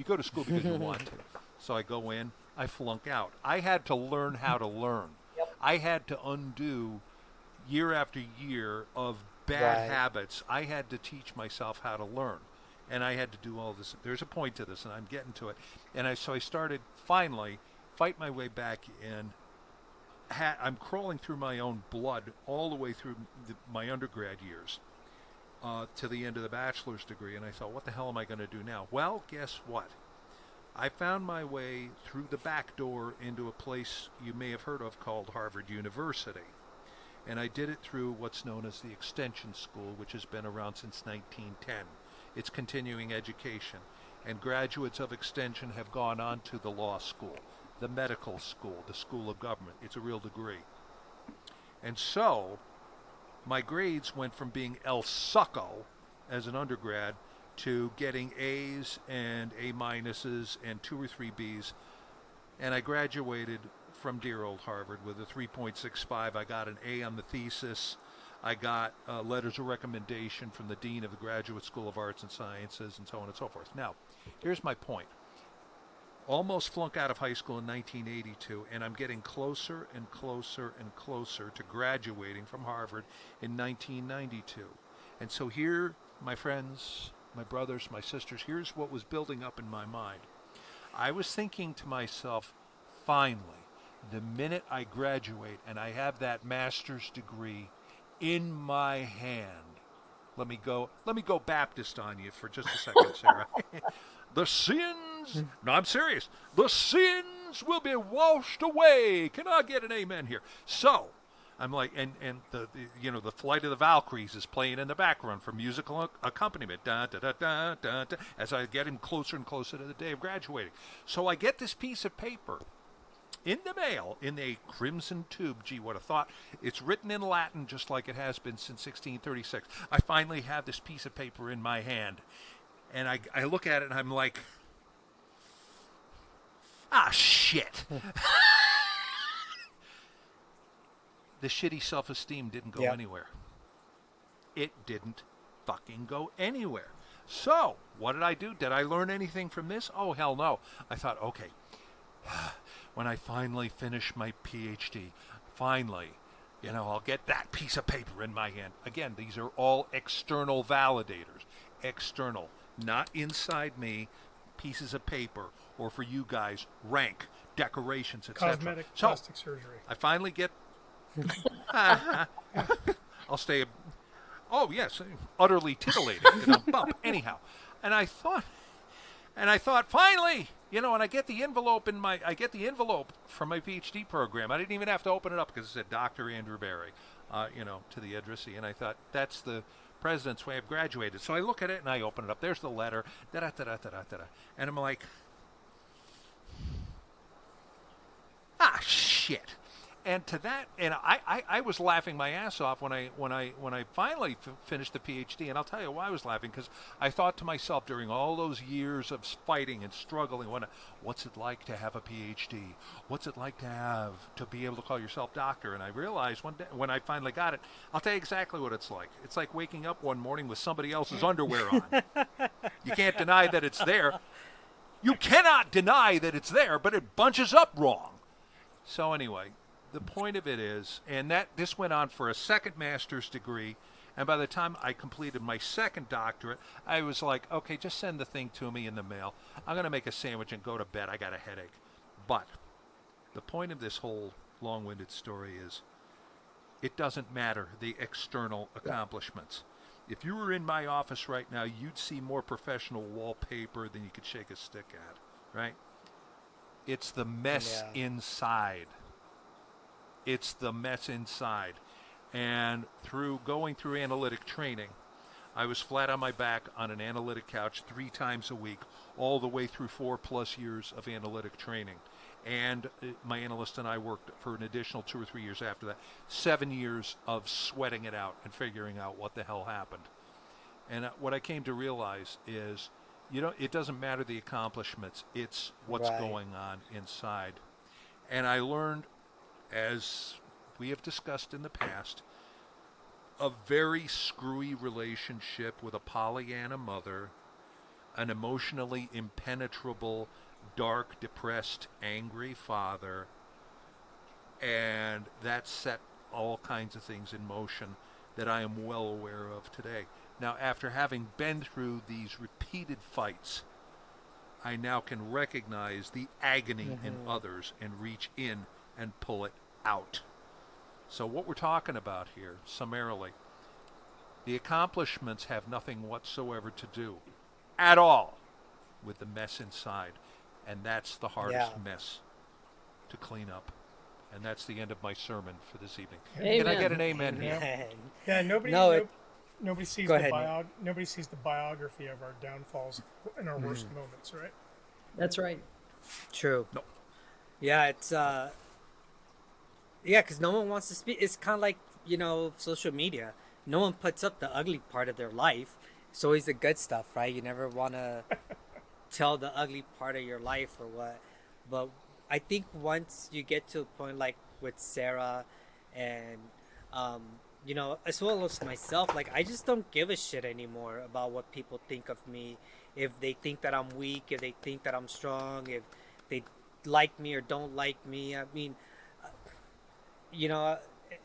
go to school because you want to. So I go in. I flunk out. I had to learn how to learn. I had to undo year after year of bad Right. habits. I had to teach myself how to learn. And I had to do all this. There's a point to this, and I'm getting to it. So I started, finally, fight my way back in. I'm crawling through my own blood all the way through my undergrad years to the end of the bachelor's degree, and I thought, what the hell am I going to do now? Well, guess what? I found my way through the back door into a place you may have heard of called Harvard University, and I did it through what's known as the Extension School, which has been around since 1910. It's continuing education, and graduates of Extension have gone on to the law school, the medical school, the school of government. It's a real degree. And so, my grades went from being El Succo as an undergrad to getting A's and A minuses and 2 or 3 B's. And I graduated from dear old Harvard with a 3.65. I got an A on the thesis. I got letters of recommendation from the dean of the Graduate School of Arts and Sciences, and so on and so forth. Now, here's my point. Almost flunked out of high school in 1982, and I'm getting closer and closer and closer to graduating from Harvard in 1992. And so here, my friends, my brothers, my sisters, here's what was building up in my mind. I was thinking to myself, finally, the minute I graduate and I have that master's degree in my hand, let me go Baptist on you for just a second, Sarah. The sins, no, I'm serious. The sins will be washed away. Can I get an amen here? So, I'm like, and the Flight of the Valkyries is playing in the background for musical accompaniment, da, da, da, da, da, da, as I get in closer and closer to the day of graduating. So I get this piece of paper in the mail in a crimson tube. Gee, what a thought. It's written in Latin just like it has been since 1636. I finally have this piece of paper in my hand, and I look at it and I'm like, shit. The shitty self-esteem didn't go anywhere. It didn't fucking go anywhere. So, what did I do? Did I learn anything from this? Oh, hell no. I thought, okay, when I finally finish my PhD, finally, I'll get that piece of paper in my hand. Again, these are all external validators. External, not inside me, pieces of paper, or for you guys, rank, decorations, etc. Cosmetic plastic surgery. I finally get... I'll stay... Oh, yes, utterly titillating. Bump. Anyhow. And I thought, finally, and I get the envelope from my PhD program. I didn't even have to open it up because it said Dr. Andrew Barry, to the addressee. And I thought, that's the president's way of graduated. So I look at it and I open it up. There's the letter. Da-da-da-da-da-da-da. And I'm like, shit. And to that, and I was laughing my ass off when I finally finished the PhD, and I'll tell you why I was laughing, because I thought to myself during all those years of fighting and struggling, what's it like to have a PhD? What's it like to be able to call yourself doctor? And I realized one day when I finally got it, I'll tell you exactly what it's like. It's like waking up one morning with somebody else's underwear on. You can't deny that it's there. You cannot deny that it's there, but it bunches up wrong. So anyway, the point of it is, and this went on for a second master's degree, and by the time I completed my second doctorate, I was like, okay, just send the thing to me in the mail. I'm going to make a sandwich and go to bed. I got a headache. But the point of this whole long-winded story is, it doesn't matter the external accomplishments. If you were in my office right now, you'd see more professional wallpaper than you could shake a stick at, right? It's the mess inside. It's the mess inside. And through going through analytic training, I was flat on my back on an analytic couch 3 times a week, all the way through 4+ years of analytic training. And my analyst and I worked for an additional 2 or 3 years after that. 7 years of sweating it out and figuring out what the hell happened. And what I came to realize is, it doesn't matter the accomplishments. It's what's going on inside. And I learned, as we have discussed in the past, a very screwy relationship with a Pollyanna mother, an emotionally impenetrable, dark, depressed, angry father, and that set all kinds of things in motion that I am well aware of today. Now, after having been through these repeated fights, I now can recognize the agony in others and reach in and pull it out. So what we're talking about here, summarily, the accomplishments have nothing whatsoever to do at all with the mess inside. And that's the hardest mess to clean up. And that's the end of my sermon for this evening. Amen. Can I get an amen here? Yeah, nobody sees nobody sees the biography of our downfalls and our worst moments, right? That's right. True. No. Yeah, it's because no one wants to speak. It's kind of like social media. No one puts up the ugly part of their life. It's always the good stuff, right? You never want to tell the ugly part of your life or what. But I think once you get to a point like with Sarah and um, as well as myself, like I just don't give a shit anymore about what people think of me. If they think that I'm weak, if they think that I'm strong, if they like me or don't like me. I mean, you know,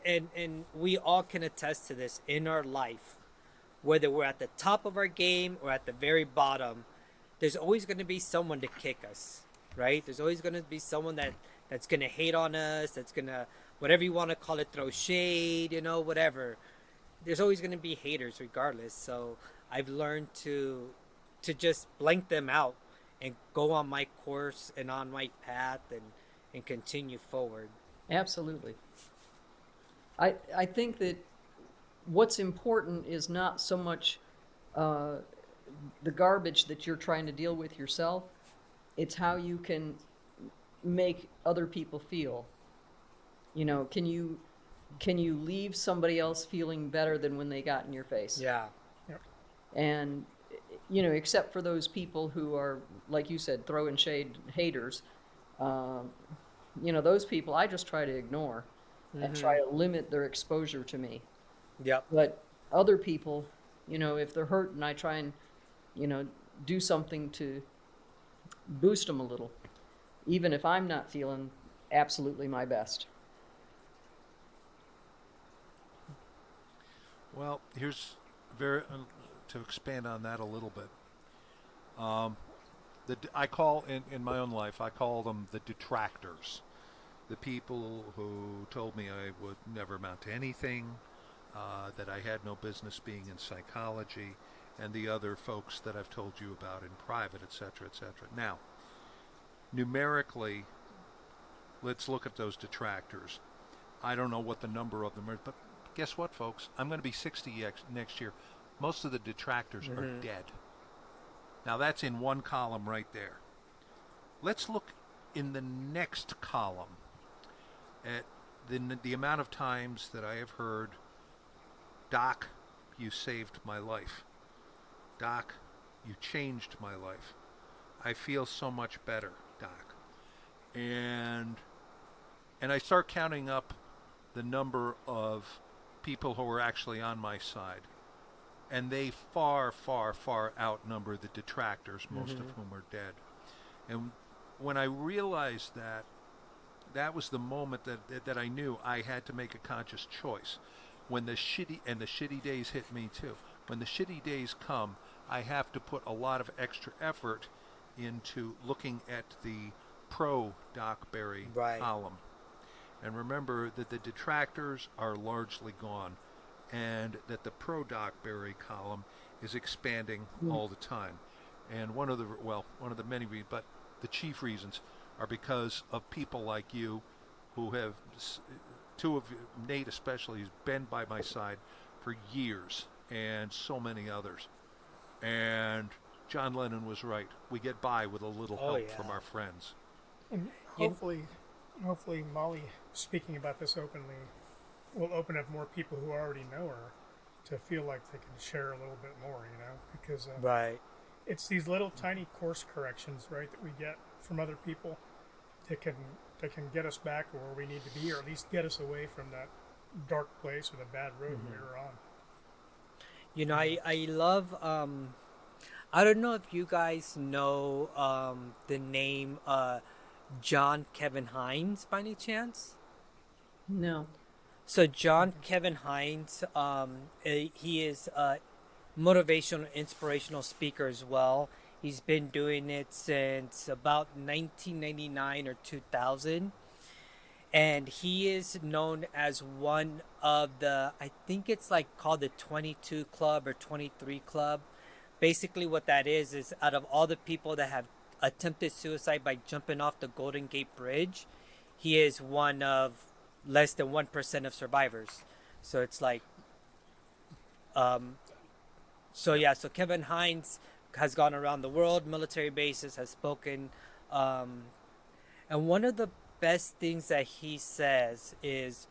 and we all can attest to this in our life, whether we're at the top of our game or at the very bottom. There's always going to be someone to kick us, right? There's always going to be someone that's going to hate on us, that's going to, whatever you want to call it, throw shade, whatever. There's always going to be haters regardless. So I've learned to just blank them out and go on my course and on my path and continue forward. Absolutely. I think that what's important is not so much the garbage that you're trying to deal with yourself. It's how you can make other people feel. Can you leave somebody else feeling better than when they got in your face? Yeah. Yep. And except for those people who are, like you said, throwing shade, haters, those people I just try to ignore and try to limit their exposure to me. Yep. But other people, if they're hurt, and I try and do something to boost them a little, even if I'm not feeling absolutely my best. Well, here's very to expand on that a little bit. I call in my own life, I call them the detractors, the people who told me I would never amount to anything, that I had no business being in psychology, and the other folks that I've told you about in private, etc., etc. Now, numerically, let's look at those detractors. I don't know what the number of them is, but guess what, folks? I'm going to be 60 next year. Most of the detractors are dead. Now, that's in one column right there. Let's look in the next column at the amount of times that I have heard, Doc, you saved my life. Doc, you changed my life. I feel so much better, Doc. And I start counting up the number of people who are actually on my side. And they far, far, far outnumber the detractors, most of whom are dead. And when I realized that, that was the moment that I knew I had to make a conscious choice. When the shitty days hit me too. When the shitty days come, I have to put a lot of extra effort into looking at the pro Doc Berry column. And remember that the detractors are largely gone, and that the pro Doc Berry column is expanding all the time. And one of the many reasons, but the chief reasons are because of people like you who have, two of you, Nate especially, has been by my side for years, and so many others. And John Lennon was right. We get by with a little help from our friends. And hopefully, Molly, speaking about this openly, will open up more people who already know her to feel like they can share a little bit more, because it's these little tiny course corrections, right, that we get from other people that can get us back where we need to be, or at least get us away from that dark place or the bad road we were on. I love, I don't know if you guys know the name John Kevin Hines by any chance? No. So John Kevin Hines, he is a motivational, inspirational speaker as well. He's been doing it since about 1999 or 2000. And he is known as one of I think it's like called the 22 Club or 23 Club. Basically what that is out of all the people that have attempted suicide by jumping off the Golden Gate Bridge, he is one of less than 1% of survivors. So it's like, so Kevin Hines has gone around the world, military bases, has spoken, and one of the best things that he says is,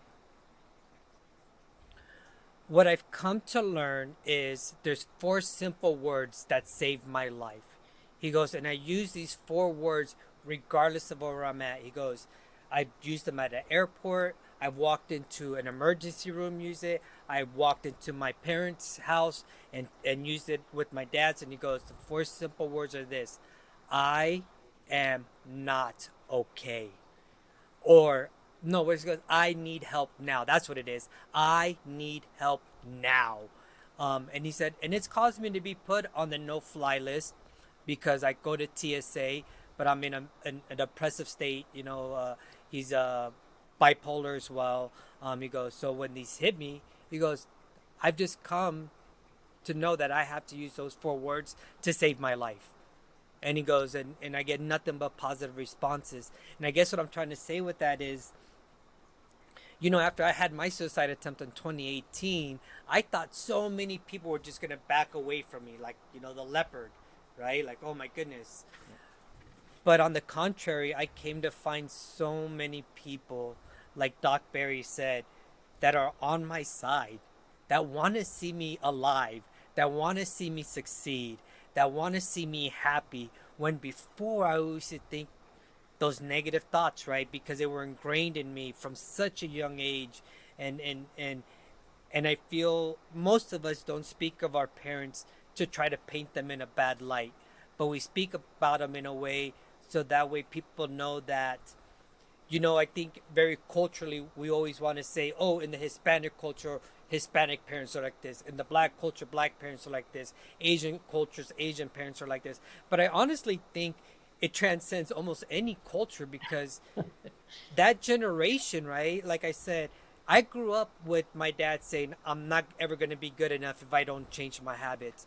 what I've come to learn is there's 4 simple words that saved my life. He goes, and I use these 4 words regardless of where I'm at. He goes, I used them at an airport. I walked into an emergency room, used it. I walked into my parents' house and used it with my dad's. And he goes, the 4 simple words are this: I am not okay. Or, no, what he goes, I need help now. That's what it is. I need help now. And he said, and it's caused me to be put on the no-fly list because I go to TSA, but I'm in a depressive state. He's bipolar as well. He goes, so when these hit me, he goes, I've just come to know that I have to use those 4 words to save my life. And he goes, and I get nothing but positive responses. And I guess what I'm trying to say with that is, after I had my suicide attempt in 2018, I thought so many people were just going to back away from me, like, the leopard, right? Like, oh my goodness. But on the contrary, I came to find so many people, like Doc Barry said, that are on my side, that want to see me alive, that want to see me succeed, that want to see me happy, when before I used to think those negative thoughts, right? Because they were ingrained in me from such a young age. And I feel most of us don't speak of our parents to try to paint them in a bad light, but we speak about them in a way so that way people know that, I think very culturally we always want to say, oh, in the Hispanic culture, Hispanic parents are like this. In the Black culture, Black parents are like this. Asian cultures, Asian parents are like this. But I honestly think it transcends almost any culture, because that generation, right? Like I said, I grew up with my dad saying, I'm not ever going to be good enough if I don't change my habits.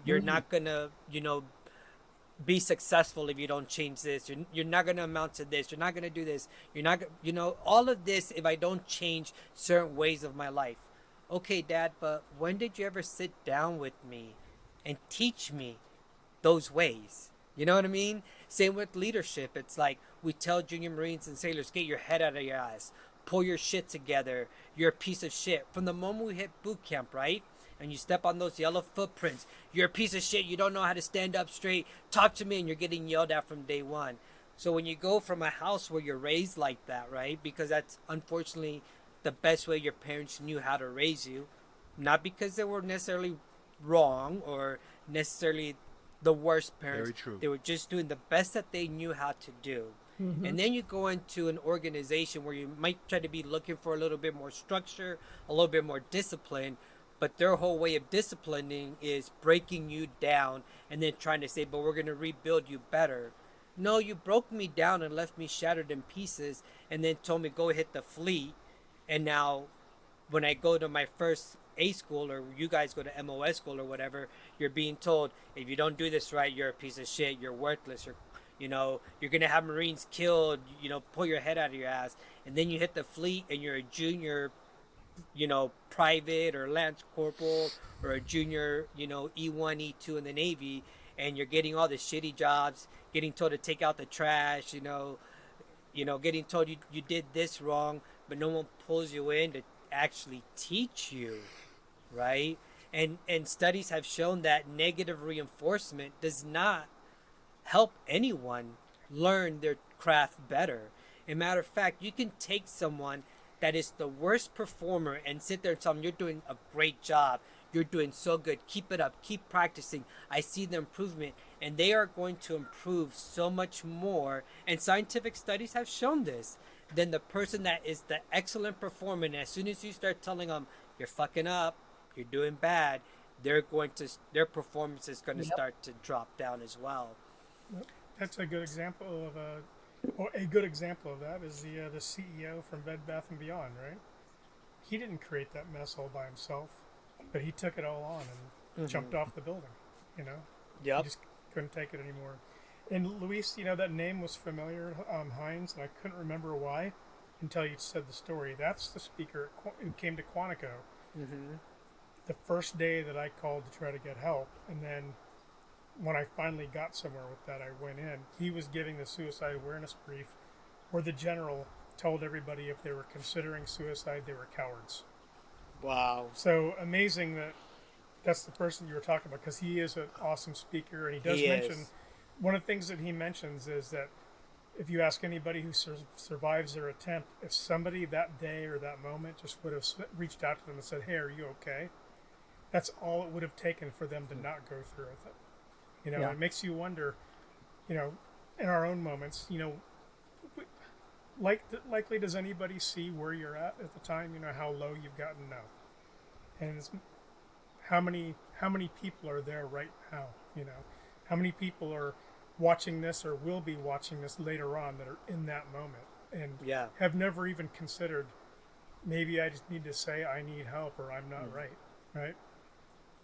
You're not going to, be successful if you don't change this. You're not going to amount to this. You're not going to do this. You're not, all of this if I don't change certain ways of my life. Okay, Dad, but when did you ever sit down with me and teach me those ways? You know what I mean? Same with leadership. It's like we tell junior Marines and sailors, get your head out of your ass. Pull your shit together. You're a piece of shit. From the moment we hit boot camp, right? And you step on those yellow footprints, you're a piece of shit. You don't know how to stand up straight. Talk to me, and you're getting yelled at from day one. So when you go from a house where you're raised like that, right? Because that's unfortunately the best way your parents knew how to raise you. Not because they were necessarily wrong or necessarily the worst parents. Very true. They were just doing the best that they knew how to do. And then you go into an organization where you might try to be looking for a little bit more structure, a little bit more discipline, but their whole way of disciplining is breaking you down and then trying to say, but we're going to rebuild you better. No, you broke me down and left me shattered in pieces and then told me go hit the fleet. And now when I go to my first A school, or you guys go to MOS school or whatever, you're being told, if you don't do this right, you're a piece of shit, you're worthless, you're going to have Marines killed, pull your head out of your ass. And then you hit the fleet and you're a junior, private or lance corporal, or a junior, E1, E2 in the Navy, and you're getting all the shitty jobs, getting told to take out the trash, getting told you did this wrong, but no one pulls you in to actually teach you, right? And studies have shown that negative reinforcement does not help anyone learn their craft better. As a matter of fact, you can take someone that is the worst performer and sit there and tell them, you're doing a great job, you're doing so good, keep it up, keep practicing, I see the improvement, and they are going to improve so much more, and scientific studies have shown this, than the person that is the excellent performer. And as soon as you start telling them you're fucking up, you're doing bad, their performance is going to start to drop down as well. That's a good example of a good example of that is the CEO from Bed Bath and Beyond, right? He didn't create that mess all by himself, but he took it all on and jumped off the building. He just couldn't take it anymore. And Luis, that name was familiar, Hines, and I couldn't remember why until you said the story. That's the speaker who came to Quantico the first day that I called to try to get help, and then when I finally got somewhere with that, I went in. He was giving the suicide awareness brief where the general told everybody if they were considering suicide, they were cowards. Wow. So amazing that that's the person you were talking about, because he is an awesome speaker, and he does mention one of the things that he mentions is that if you ask anybody who survives their attempt, if somebody that day or that moment just would have reached out to them and said, "Hey, are you okay?" That's all it would have taken for them to not go through with it. Yeah. It makes you wonder, in our own moments, likely does anybody see where you're at the time? How low you've gotten now, and how many people are there right now? How many people are watching this or will be watching this later on that are in that moment and Yeah. have never even considered, maybe I just need to say I need help or I'm not right?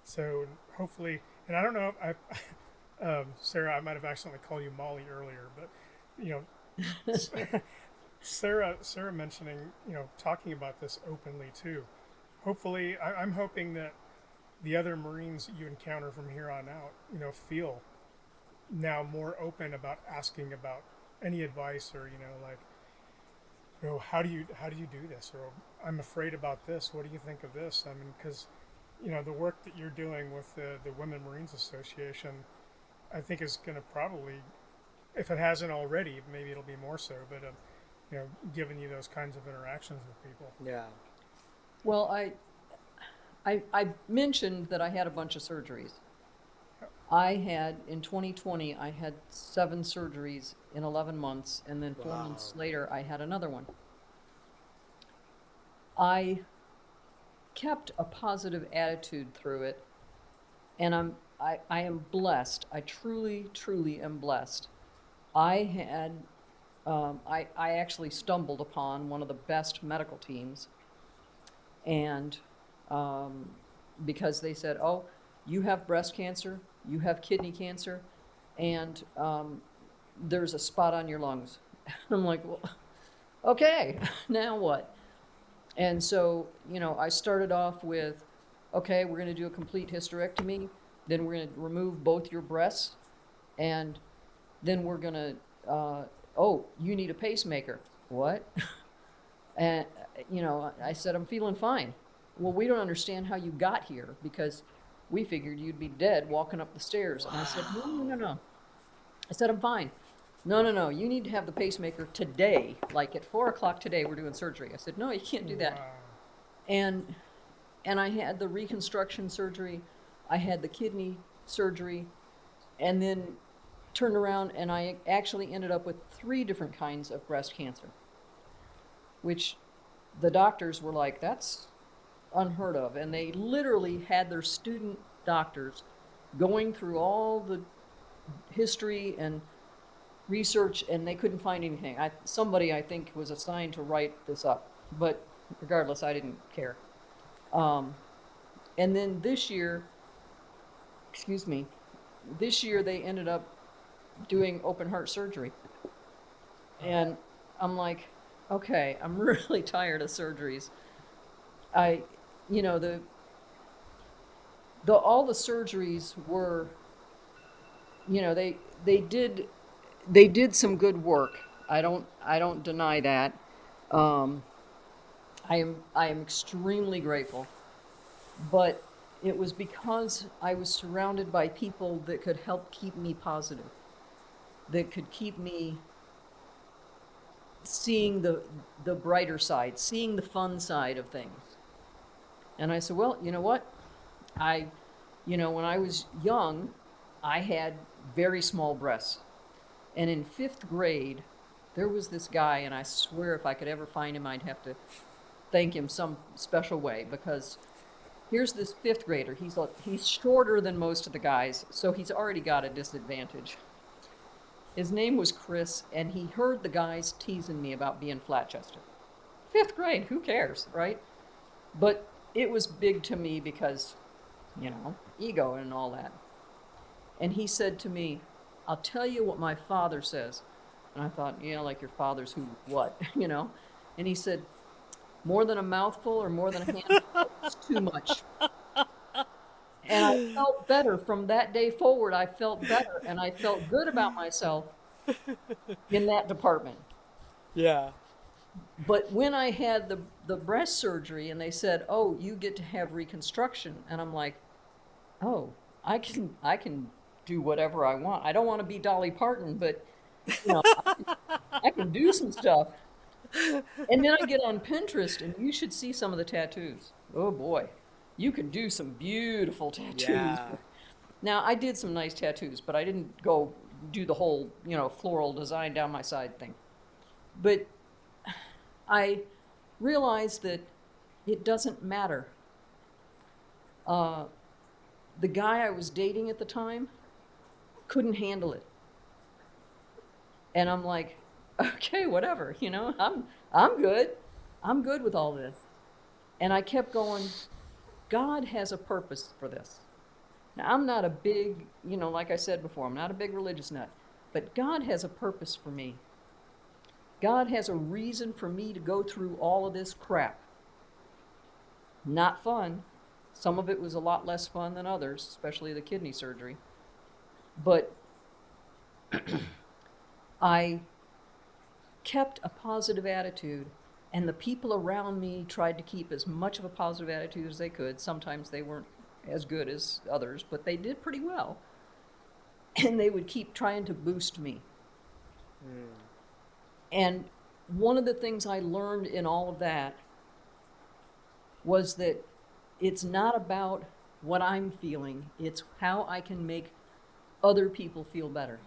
So hopefully, and I don't know if Sarah, I might have accidentally called you Molly earlier, but Sarah mentioning, talking about this openly too. Hopefully, I'm hoping that the other Marines that you encounter from here on out, feel now more open about asking about any advice or, how do you do this? Or I'm afraid about this. What do you think of this? I mean, because, the work that you're doing with the Women Marines Association, I think is going to probably, if it hasn't already, maybe it'll be more so, but, giving you those kinds of interactions with people. Yeah. Well, I mentioned that I had a bunch of surgeries. I had, in 2020, I had 7 surgeries in 11 months, and then 4 months later, I had another one. I kept a positive attitude through it, and I am blessed. I truly, truly am blessed. I had, I actually stumbled upon one of the best medical teams, and because they said, "Oh, you have breast cancer, you have kidney cancer, and there's a spot on your lungs." I'm like, "Well, okay, now what?" And so, I started off with, "Okay, we're going to do a complete hysterectomy, then we're going to remove both your breasts, and then we're going to, oh, you need a pacemaker." What? And, I said, "I'm feeling fine." "Well, we don't understand how you got here because we figured you'd be dead walking up the stairs." And I said, No. I said, "I'm fine." No. You need to have the pacemaker today. Like at 4:00 today, we're doing surgery." I said, "No, you can't do that." Wow. And I had the reconstruction surgery. I had the kidney surgery, and then turned around and I actually ended up with 3 different kinds of breast cancer, which the doctors were like, "That's unheard of." And they literally had their student doctors going through all the history and research, and they couldn't find anything. Somebody, I think, was assigned to write this up, but regardless, I didn't care. And then this year they ended up doing open heart surgery. And I'm like, okay, I'm really tired of surgeries. All the surgeries were, they did some good work. I don't deny that. I am extremely grateful, but it was because I was surrounded by people that could help keep me positive, that could keep me seeing the brighter side, seeing the fun side of things. And I said, well, you know what? When I was young, I had very small breasts. And in 5th grade, there was this guy, and I swear if I could ever find him, I'd have to thank him some special way, because here's this 5th grader. He's shorter than most of the guys, so he's already got a disadvantage. His name was Chris, and he heard the guys teasing me about being flat-chested. 5th grade, who cares, right? But it was big to me because, ego and all that. And he said to me, "I'll tell you what my father says." And I thought, like your father's who, what, And he said, "More than a mouthful or more than a handful is too much." And I felt better from that day forward. I felt better, and I felt good about myself in that department. Yeah. But when I had the breast surgery and they said, "Oh, you get to have reconstruction," and I'm like, "Oh, I can do whatever I want. I don't want to be Dolly Parton, but you know, I can do some stuff. And then I get on Pinterest, and you should see some of the tattoos. Oh boy, you can do some beautiful tattoos. Yeah. Now, I did some nice tattoos, but I didn't go do the whole, floral design down my side thing. But I realized that it doesn't matter. The guy I was dating at the time couldn't handle it. And I'm like, okay, whatever, I'm good. I'm good with all this. And I kept going, God has a purpose for this. Now, I'm not a big, like I said before, I'm not a big religious nut, but God has a purpose for me. God has a reason for me to go through all of this crap. Not fun. Some of it was a lot less fun than others, especially the kidney surgery. But I kept a positive attitude, and the people around me tried to keep as much of a positive attitude as they could. Sometimes they weren't as good as others, but they did pretty well. And they would keep trying to boost me. And one of the things I learned in all of that was that it's not about what I'm feeling, it's how I can make other people feel better.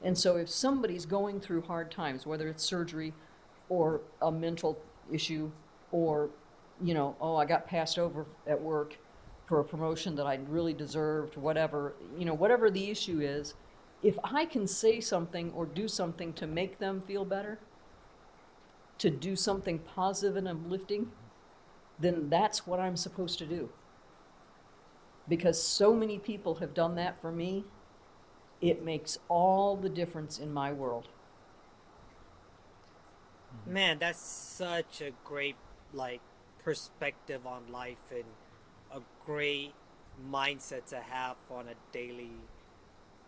And so if somebody's going through hard times, whether it's surgery or a mental issue or, I got passed over at work for a promotion that I really deserved, whatever, whatever the issue is, if I can say something or do something to make them feel better, to do something positive and uplifting, then that's what I'm supposed to do. Because so many people have done that for me, it makes all the difference in my world. Man, that's such a great perspective on life and a great mindset to have on a daily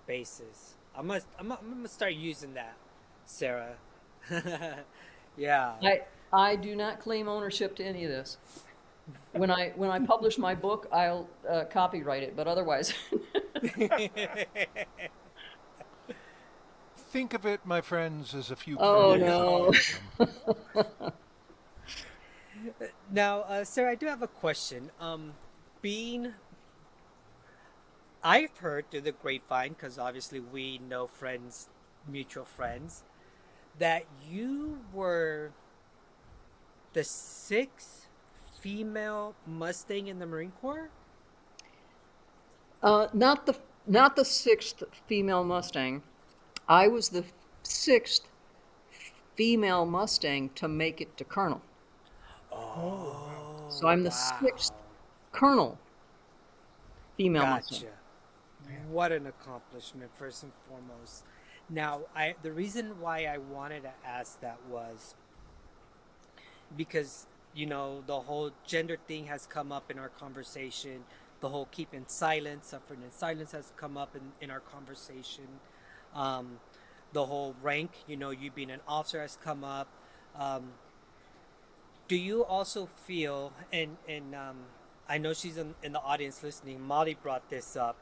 basis. I'm gonna start using that, Sarah. Yeah. I do not claim ownership to any of this. When I publish my book, I'll copyright it, but otherwise. Think of it, my friends, as a few Oh kernels of no. optimism. Now, Sarah, I do have a question. I've heard through the grapevine, because obviously we know friends, mutual friends, that you were the sixth female Mustang in the Marine Corps. Not the sixth female Mustang. I was the sixth female Mustang to make it to colonel. Oh, So I'm the wow. sixth colonel female Mustang. Gotcha. What an accomplishment, first and foremost. Now, the reason why I wanted to ask that was because, the whole gender thing has come up in our conversation. The whole keeping silence, suffering in silence has come up in our conversation. The whole rank, you being an officer has come up. Do you also feel, and I know she's in the audience listening, Molly brought this up,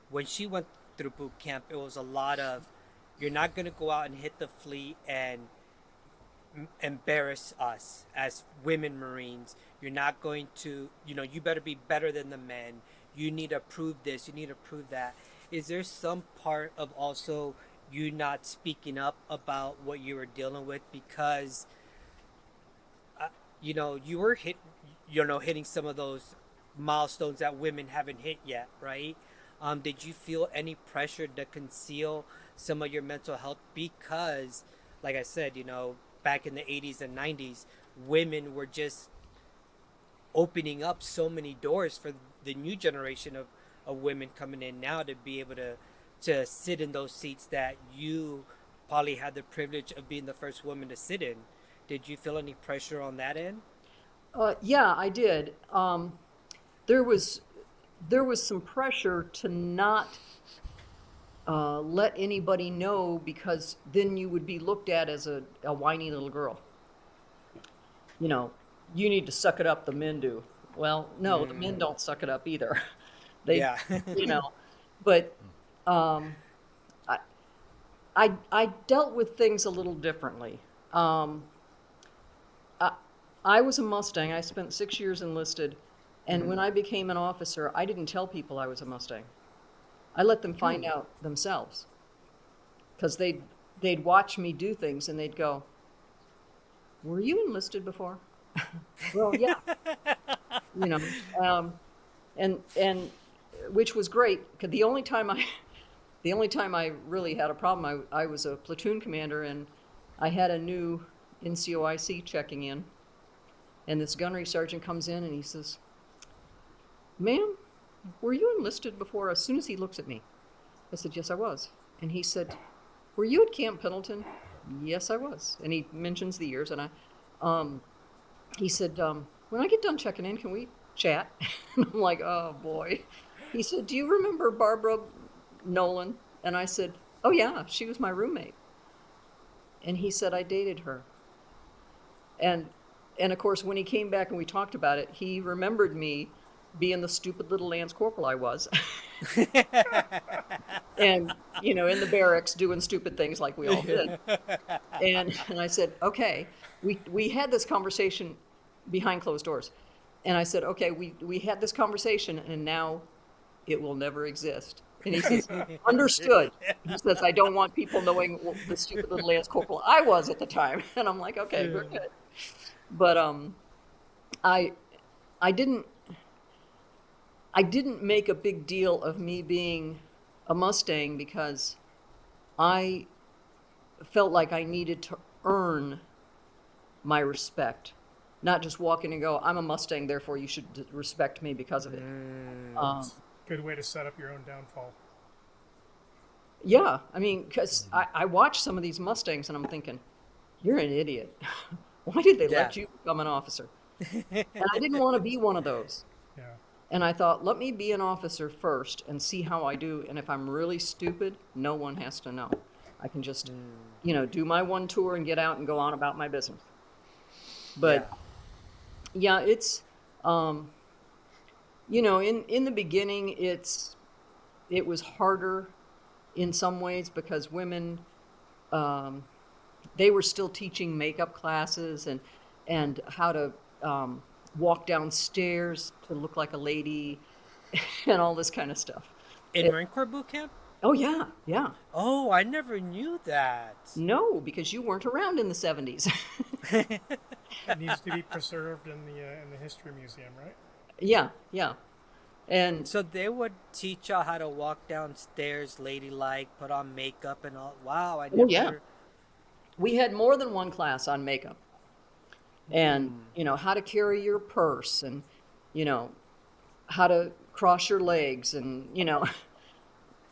when she went through boot camp, it was a lot of, you're not going to go out and hit the fleet and embarrass us as women Marines. You're not going to, you better be better than the men. You need to prove this, you need to prove that. Is there some part of also you not speaking up about what you were dealing with because you were hitting some of those milestones that women haven't hit yet, right? Did you feel any pressure to conceal some of your mental health because, like I said, back in the 80s and 90s, women were just opening up so many doors for the new generation of women coming in now to be able to sit in those seats that you probably had the privilege of being the first woman to sit in. Did you feel any pressure on that end? Yeah, I did. There was some pressure to not let anybody know because then you would be looked at as a whiny little girl. You need to suck it up, the men do. Well, no, the men don't suck it up either. They, Yeah. but Um, I dealt with things a little differently. Um, I, I was a Mustang. I spent 6 years enlisted, and when I became an officer, I didn't tell people I was a Mustang. I let them find out themselves because they'd watch me do things and they'd go, "Were you enlisted before?" Well, yeah, you know, and which was great. 'Cause the only time I really had a problem, I was a platoon commander and I had a new NCOIC checking in, and this gunnery sergeant comes in and he says, "Ma'am, were you enlisted before?" As soon as he looks at me, I said, "Yes, I was." And he said, "Were you at Camp Pendleton?" "Yes, I was." And he mentions the years, and he said, "When I get done checking in, can we chat?" And I'm like, "Oh boy." He said, "Do you remember Barbara Nolan?" And I said, "Oh yeah, she was my roommate." And he said, "I dated her." And of course, when he came back and we talked about it, he remembered me being the stupid little lance corporal I was. And, in the barracks doing stupid things like we all did. And I said, "Okay." We had this conversation behind closed doors. And I said, "Okay, we had this conversation and now it will never exist." And he says, "Understood." He says, "I don't want people knowing the stupid little lance corporal I was at the time." And I'm like, "Okay, we're good." But I I didn't make a big deal of me being a Mustang because I felt like I needed to earn my respect, not just walk in and go, "I'm a Mustang, therefore you should respect me because of it." Good way to set up your own downfall. Yeah, I mean, because I watch some of these Mustangs and I'm thinking, "You're an idiot. Why did they Yeah. let you become an officer?" And I didn't want to be one of those. Yeah. And I thought, let me be an officer first and see how I do. And if I'm really stupid, no one has to know. I can just, do my one tour and get out and go on about my business. But yeah, it's, in the beginning, it was harder in some ways because women, they were still teaching makeup classes and how to walk downstairs to look like a lady and all this kind of stuff. In Marine Corps boot camp? Oh yeah, yeah. Oh, I never knew that. No, because you weren't around in the 70s. It needs to be preserved in the history museum, right? Yeah, yeah. And So they would teach y'all how to walk downstairs ladylike, put on makeup and all. Wow, I oh never. yeah, we had more than one class on makeup. And, how to carry your purse and, you know, how to cross your legs and,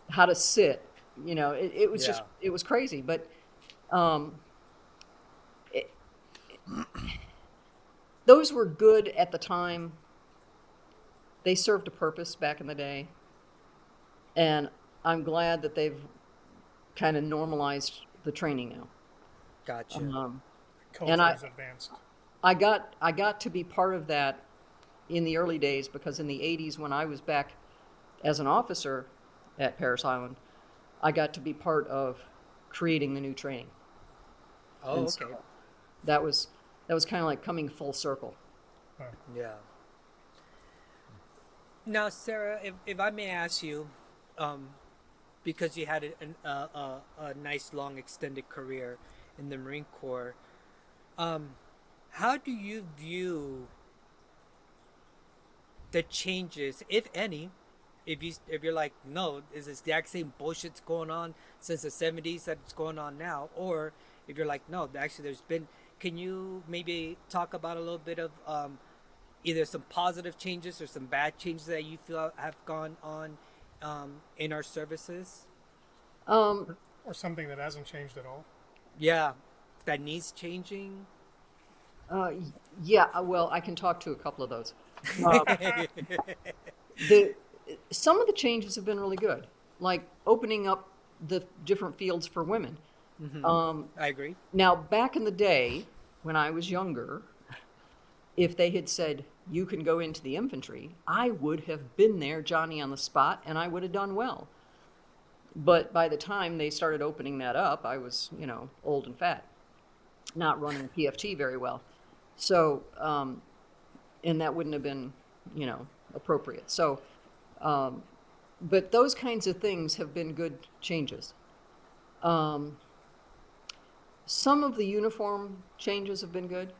how to sit. It was just, Yeah. it was crazy. But um, it, those were good at the time. They served a purpose back in the day. And I'm glad that they've kind of normalized the training now. Gotcha. And Culture is advanced. I got to be part of that in the early days because in the 80s when I was back as an officer at Parris Island, I got to be part of creating the new training. Oh, And okay. so that was kind of like coming full circle. Yeah. Now, Sarah, if I may ask you, because you had a nice long extended career in the Marine Corps, how do you view the changes, if any? If you're like, no, is this the exact same bullshit's going on since the 70s that it's going on now, or if you're like, no, actually there's been. Can you maybe talk about a little bit of either some positive changes or some bad changes that you feel have gone on in our services? Um, Or something that hasn't changed at all. Yeah, that needs changing. uh, yeah, well, I can talk to a couple of those. Um, the Some of the changes have been really good, like opening up the different fields for women. I agree. Now, back in the day, when I was younger, if they had said, "You can go into the infantry," I would have been there, Johnny on the spot, and I would have done well. But by the time they started opening that up, I was, old and fat, not running PFT very well. So, and that wouldn't have been, appropriate. So, but those kinds of things have been good changes. Some of the uniform changes have been good.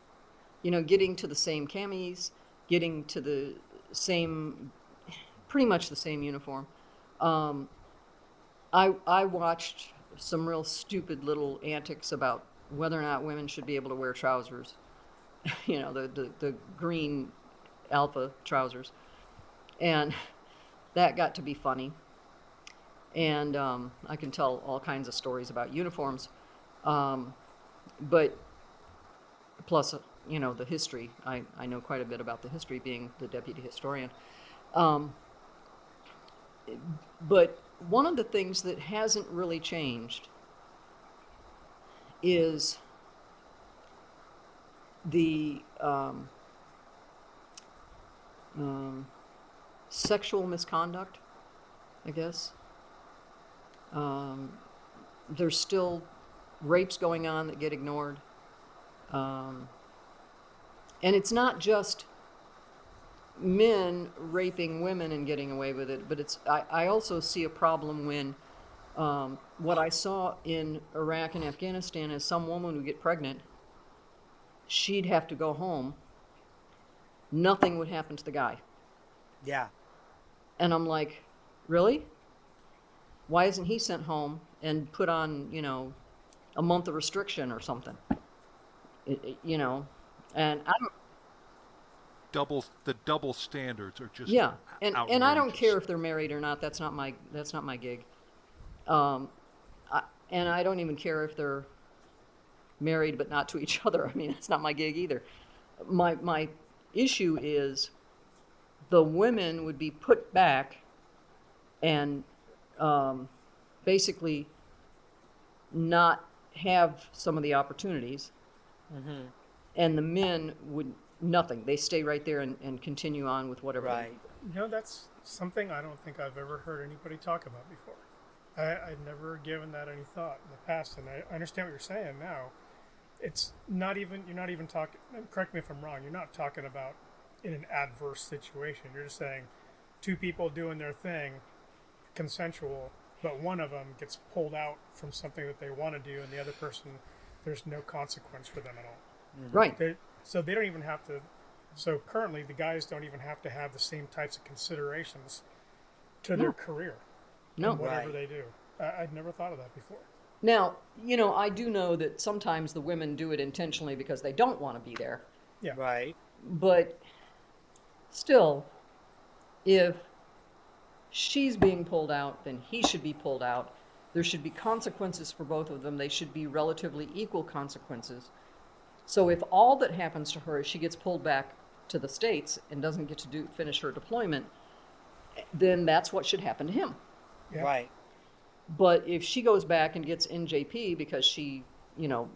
Getting to the same camis, getting to the same, pretty much the same uniform. I watched some real stupid little antics about whether or not women should be able to wear trousers. The green alpha trousers, and that got to be funny. And I can tell all kinds of stories about uniforms, but plus, the history. I know quite a bit about the history, being the deputy historian. But one of the things that hasn't really changed is the sexual misconduct, I guess. There's still rapes going on that get ignored. And it's not just men raping women and getting away with it, but I also see a problem when what I saw in Iraq and Afghanistan is some woman would get pregnant, she'd have to go home, nothing would happen to the guy. Yeah. And I'm like, really? Why isn't he sent home and put on, a month of restriction or something? And I don't. The double standards are just Yeah, and I don't outrageous. care if they're married or not. That's not my gig. And I don't even care if they're married but not to each other. I mean, it's not my gig either. My issue is the women would be put back and basically not have some of the opportunities, and the men would nothing. They stay right there and continue on with whatever. Right. That's something I don't think I've ever heard anybody talk about before. I'd never given that any thought in the past, and I understand what you're saying now. It's not even, you're not even talking, correct me if I'm wrong, you're not talking about in an adverse situation. You're just saying two people doing their thing, consensual, but one of them gets pulled out from something that they want to do, and the other person, there's no consequence for them at all. Right. So they don't even have to. So currently, the guys don't even have to have the same types of considerations to their career. No. In whatever Right. they do. I'd never thought of that before. Now, I do know that sometimes the women do it intentionally because they don't want to be there. Yeah. Right. But still, if she's being pulled out, then he should be pulled out. There should be consequences for both of them. They should be relatively equal consequences. So if all that happens to her is she gets pulled back to the States and doesn't get to finish her deployment, then that's what should happen to him. Yeah. Right. But if she goes back and gets NJP because she,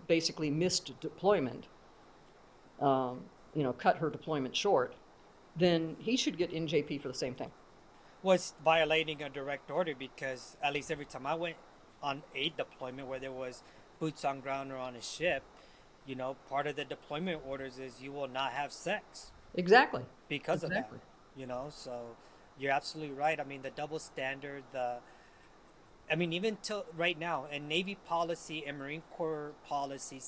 basically missed deployment, cut her deployment short, then he should get NJP for the same thing. Was violating a direct order, because at least every time I went on a deployment where there was boots on ground or on a ship, part of the deployment orders is you will not have sex Exactly. because Exactly. of that. So you're absolutely right. I mean, the double standard, even till right now, and Navy policy and Marine Corps policy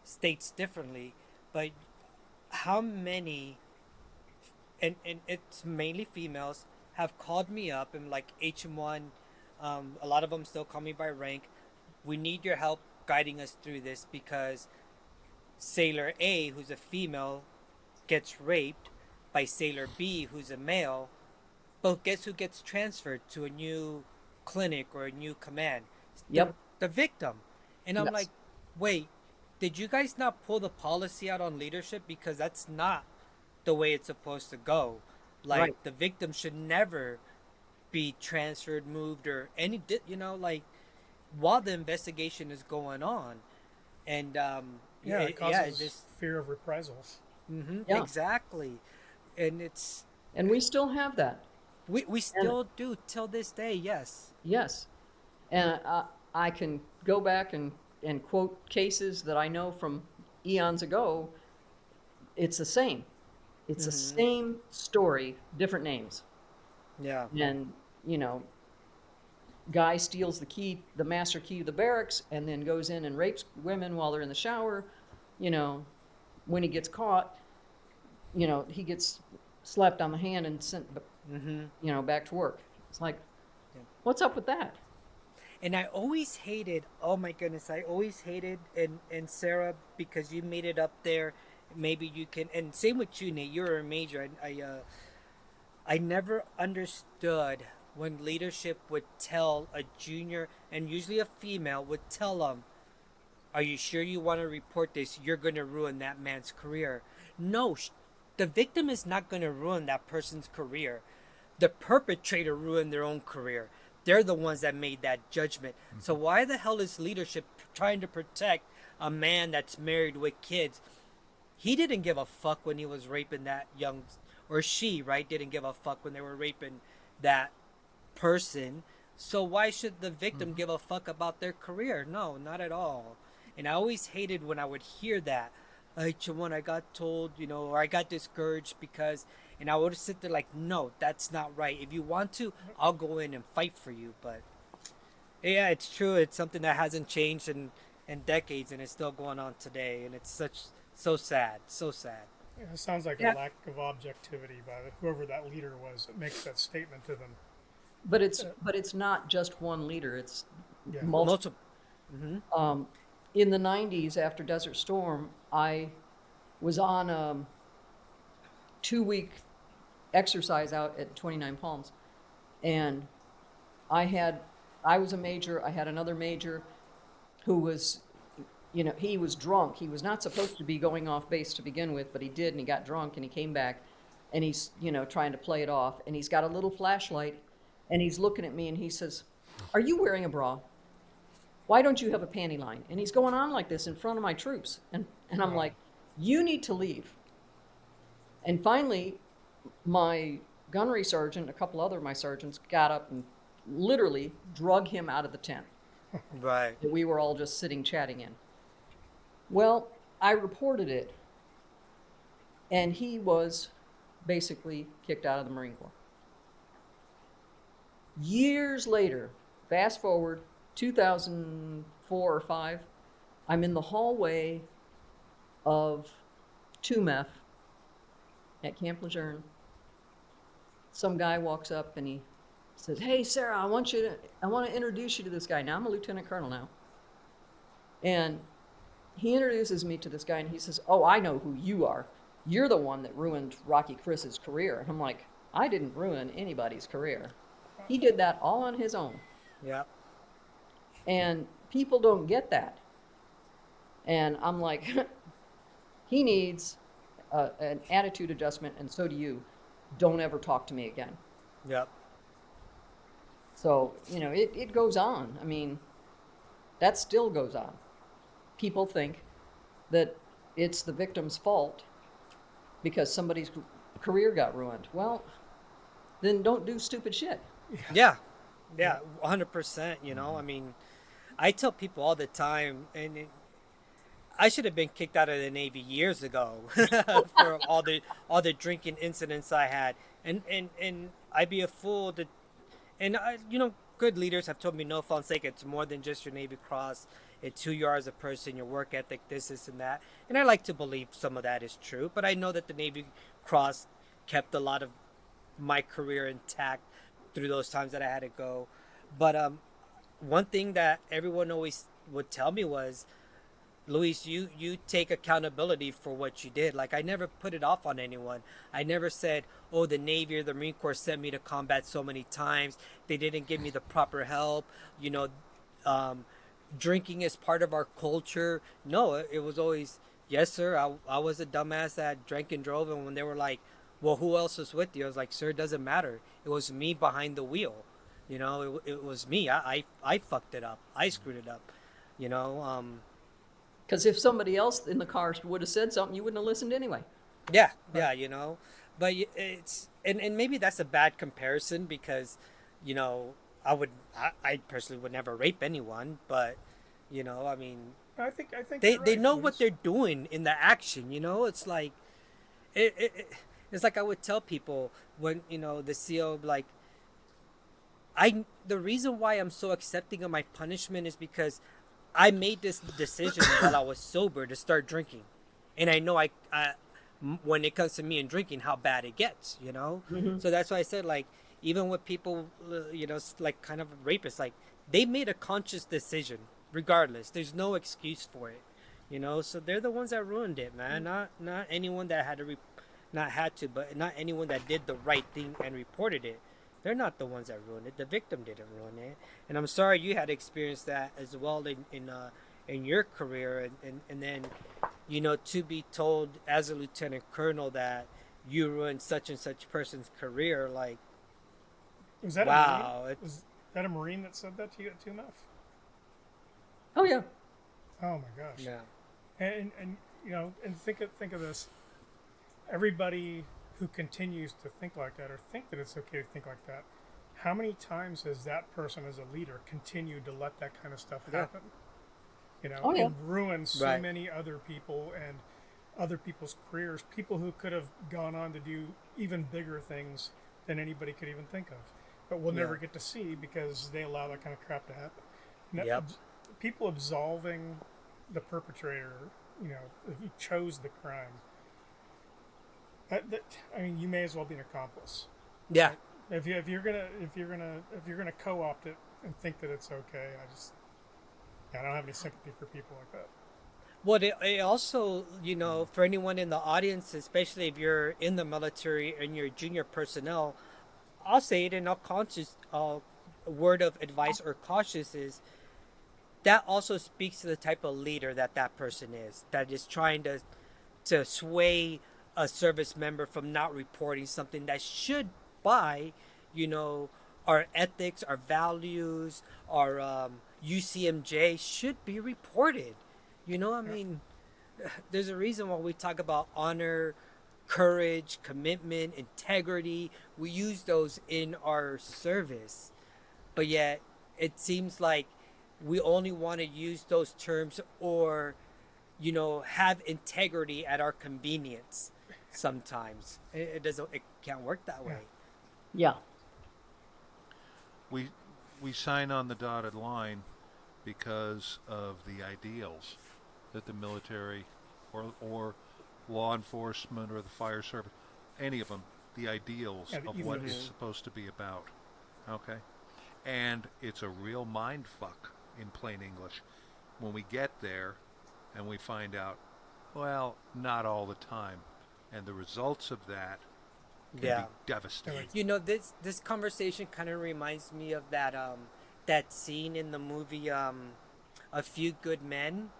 states differently, but how many, and it's mainly females, have called me up and like HM1, a lot of them still call me by rank. We need your help guiding us through this because Sailor A, who's a female, gets raped by Sailor B, who's a male, but guess who gets transferred to a new clinic or a new command? Yep. The victim. And I'm Yes. like, wait, did you guys not pull the policy out on leadership? Because that's not the way it's supposed to go. Like, Right. the victim should never be transferred, moved, or any, while the investigation is going on. And, It causes just, fear of reprisals. Yeah. exactly. And And we still have that. we still do till this day, yes. Yes. And I can go back and quote cases that I know from eons ago. It's the same. It's the same story, different names. Yeah. And, you know, guy steals the key, the master key to the barracks, and then goes in and rapes women while they're in the shower. You know, when he gets caught, you know, he gets slapped on the hand and sent, you know, back to work. It's like, what's up with that? And I always hated, oh my goodness, I always hated, and Sarah, because you made it up there, maybe you can, and same with you, Nate, you're a major. I never understood when leadership would tell a junior, and usually a female, would tell them, are you sure you want to report this? You're going to ruin that man's career. No, the victim is not going to ruin that person's career. The perpetrator ruined their own career. They're the ones that made that judgment. So why the hell is leadership trying to protect a man that's married with kids? He didn't give a fuck when he was raping that young, or she, right, didn't give a fuck when they were raping that person. So why should the victim give a fuck about their career? No, not at all. And I always hated when I would hear that. When I got told, you know, or I got discouraged because, and I would sit there like, no, that's not right. If you want to, I'll go in and fight for you. But yeah, it's true. It's something that hasn't changed in decades, and it's still going on today. And it's so sad, so sad. Yeah, it sounds like Yeah. a lack of objectivity by whoever that leader was that makes that statement to them. But it's not just one leader. It's Yeah. multiple. Multiple. In the 90s, after Desert Storm, I was on a 2-week exercise out at 29 Palms, and I was a major. I had another major who was, you know, he was drunk. He was not supposed to be going off base to begin with, but he did, and he got drunk, and he came back, and he's, you know, trying to play it off, and he's got a little flashlight, and he's looking at me, and he says, "Are you wearing a bra? Why don't you have a panty line?" And he's going on like this in front of my troops. And I'm like, you need to leave. And finally, my gunnery sergeant, a couple other of my sergeants, got up and literally drug him out of the tent Right. that we were all just sitting chatting in. Well, I reported it, and he was basically kicked out of the Marine Corps. Years later, fast forward, 2004 or 5, I'm in the hallway of 2MEF at Camp Lejeune. Some guy walks up and he says, "Hey, Sarah, I want to introduce you to this guy." Now I'm a lieutenant colonel now. And he introduces me to this guy and he says, "Oh, I know who you are. You're the one that ruined Rocky Chris's career." And I'm like, I didn't ruin anybody's career. He did that all on his own. Yeah. And people don't get that. And I'm like, he needs an attitude adjustment, and so do you. Don't ever talk to me again. Yep. So, you know, it goes on. I mean, that still goes on. People think that it's the victim's fault because somebody's career got ruined. Well, then don't do stupid shit. Yeah. Yeah. 100%. You know, I mean, I tell people all the time, and I should have been kicked out of the Navy years ago for all the drinking incidents I had, and I'd be a fool to, and you know, good leaders have told me, no, Fonseca, it's more than just your Navy Cross. It's who you are as a person, your work ethic, this and that. And I like to believe some of that is true, but I know that the Navy Cross kept a lot of my career intact through those times that I had to go. But one thing that everyone always would tell me was, Luis, you take accountability for what you did. Like, I never put it off on anyone. I never said, oh, the Navy or the Marine Corps sent me to combat so many times. They didn't give me the proper help. You know, drinking is part of our culture. No, it was always, yes, sir, I was a dumbass that drank and drove. And when they were like, well, who else was with you? I was like, sir, it doesn't matter. It was me behind the wheel. You know, it was me. I fucked it up. I screwed it up. You know, Because if somebody else in the car would have said something, you wouldn't have listened anyway. yeah, you know, but it's, and maybe that's a bad comparison because, you know, I personally would never rape anyone, but I mean, I think they you're right, know what Luis. they're doing in the action. It's like it's like I would tell people when the CO like the reason why I'm so accepting of my punishment is because I made this decision while I was sober to start drinking, and I know when it comes to me and drinking, how bad it gets. So that's why I said, like, even with people, like kind of rapists, like they made a conscious decision. Regardless, there's no excuse for it. So they're the ones that ruined it, man. Not anyone that had to, not had to, but not anyone that did the right thing and reported it. They're not the ones that ruined it. The victim didn't ruin it, and I'm sorry you had to experience that as well in your career, and then to be told as a lieutenant colonel that you ruined such and such person's career, like, Was that a Marine? wow. Was that a Marine that said that to you at 2MF? Oh yeah. Oh my gosh. Yeah. And and think of this. Everybody who continues to think like that or think that it's okay to think like that, how many times has that person as a leader continued to let that kind of stuff happen? Oh, yeah. And ruin so Right. many other people and other people's careers, people who could have gone on to do even bigger things than anybody could even think of. But we'll never Yeah. get to see because they allow that kind of crap to happen. And Yep. people absolving the perpetrator, who chose the crime. I mean, you may as well be an accomplice. Yeah. If you're gonna co-opt it and think that it's okay, I don't have any sympathy for people like that. Well, it also, for anyone in the audience, especially if you're in the military and you're junior personnel, I'll say it in all conscious word of advice or cautious is that also speaks to the type of leader that person is, that is trying to sway a service member from not reporting something that should, by our ethics, our values, our UCMJ should be reported. I mean, there's a reason why we talk about honor, courage, commitment, integrity. We use those in our service, but yet it seems like we only want to use those terms or have integrity at our convenience. Sometimes it can't work that way. Yeah. We sign on the dotted line because of the ideals that the military or law enforcement or the fire service, any of them, the ideals Yeah, the of what ethos. it's supposed to be about. Okay? And it's a real mind fuck in plain English when we get there and we find out, well, not all the time. And the results of that can Yeah. be devastating. This conversation kind of reminds me of that scene in the movie A Few Good Men,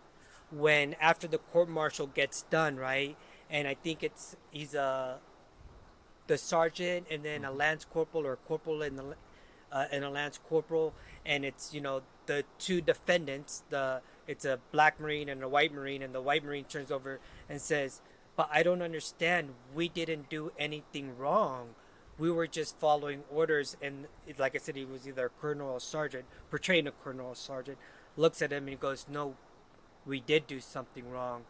when after the court martial gets done, right? And I think he's the sergeant and then a lance corporal or corporal and a lance corporal, and it's the two defendants. It's a black marine and a white marine, and the white marine turns over and says, "But I don't understand. We didn't do anything wrong. We were just following orders." And like I said, he was either a colonel or sergeant, portraying a colonel or sergeant. Looks at him and he goes, "No, we did do something wrong.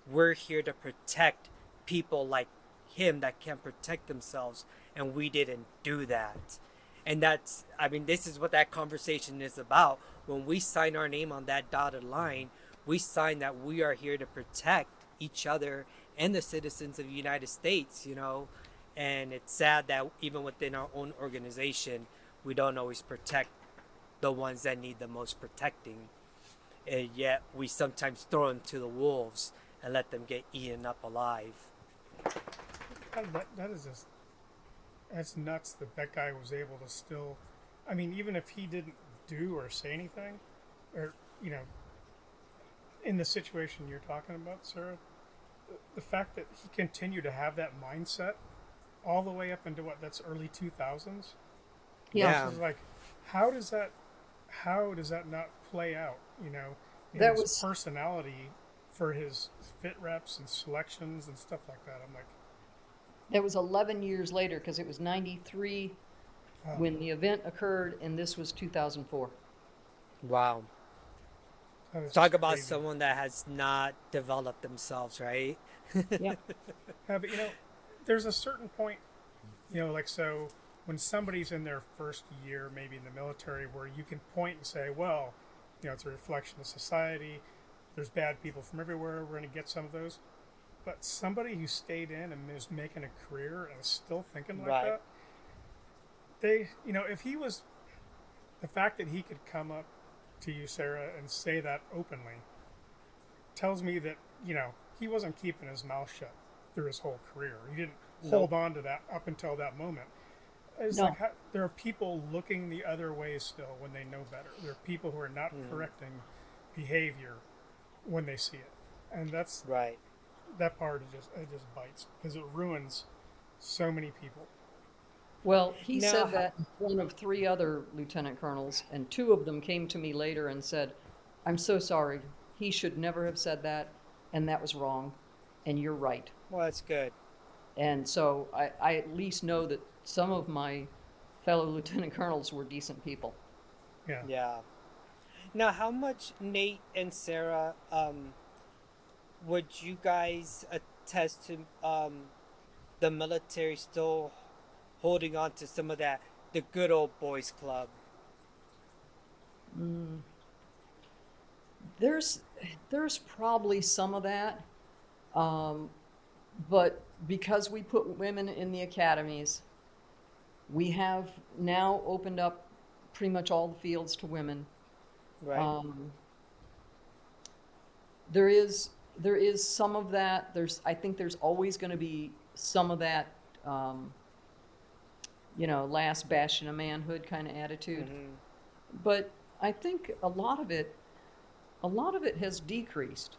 We're here to protect people like him that can't protect themselves, and we didn't do that." And this is what that conversation is about. When we sign our name on that dotted line, we sign that we are here to protect each other and the citizens of the United States, And it's sad that even within our own organization, we don't always protect the ones that need the most protecting. And yet we sometimes throw them to the wolves and let them get eaten up alive. That is just, that's nuts that guy was able to still, I mean, even if he didn't do or say anything, or, in the situation you're talking about, Sarah, the fact that he continued to have that mindset all the way up into that's early 2000s. Yeah. It's like, how does that not play out, in That his was- personality for his fit reps and selections and stuff like that? I'm like, That was 11 years later because it was 93 when the event occurred, and this was 2004. Wow. That is Talk just about crazy. someone that has not developed themselves, right? Yeah. Yeah, but there's a certain point, like so when somebody's in their first year, maybe in the military, where you can point and say, well, it's a reflection of society. There's bad people from everywhere. We're going to get some of those. But somebody who stayed in and is making a career and is still thinking like Right. that, if he was, the fact that he could come up to you, Sarah, and say that openly tells me that, he wasn't keeping his mouth shut through his whole career. He didn't hold Nope. on to that up until that moment. It's No. like there are people looking the other way still when they know better. There are people who are not correcting behavior when they see it, and Right. that part is it just bites because it ruins so many people. Well, he Now, said that in front of 3 other lieutenant colonels, and 2 of them came to me later and said, "I'm so sorry. He should never have said that, and that was wrong, and you're right." well, that's good. And so I at least know that some of my fellow lieutenant colonels were decent people. Yeah, Yeah. Now, how much Nate and Sarah would you guys attest to the military still holding on to some of that the good old boys club? There's there's probably some of that, um, but because we put women in the academies, we have now opened up pretty much all the fields to women. Right. Um, there is some of that. I think there's always going to be some of that, um, last bastion of manhood kind of attitude. Mm-hmm. But I think a lot of it has decreased,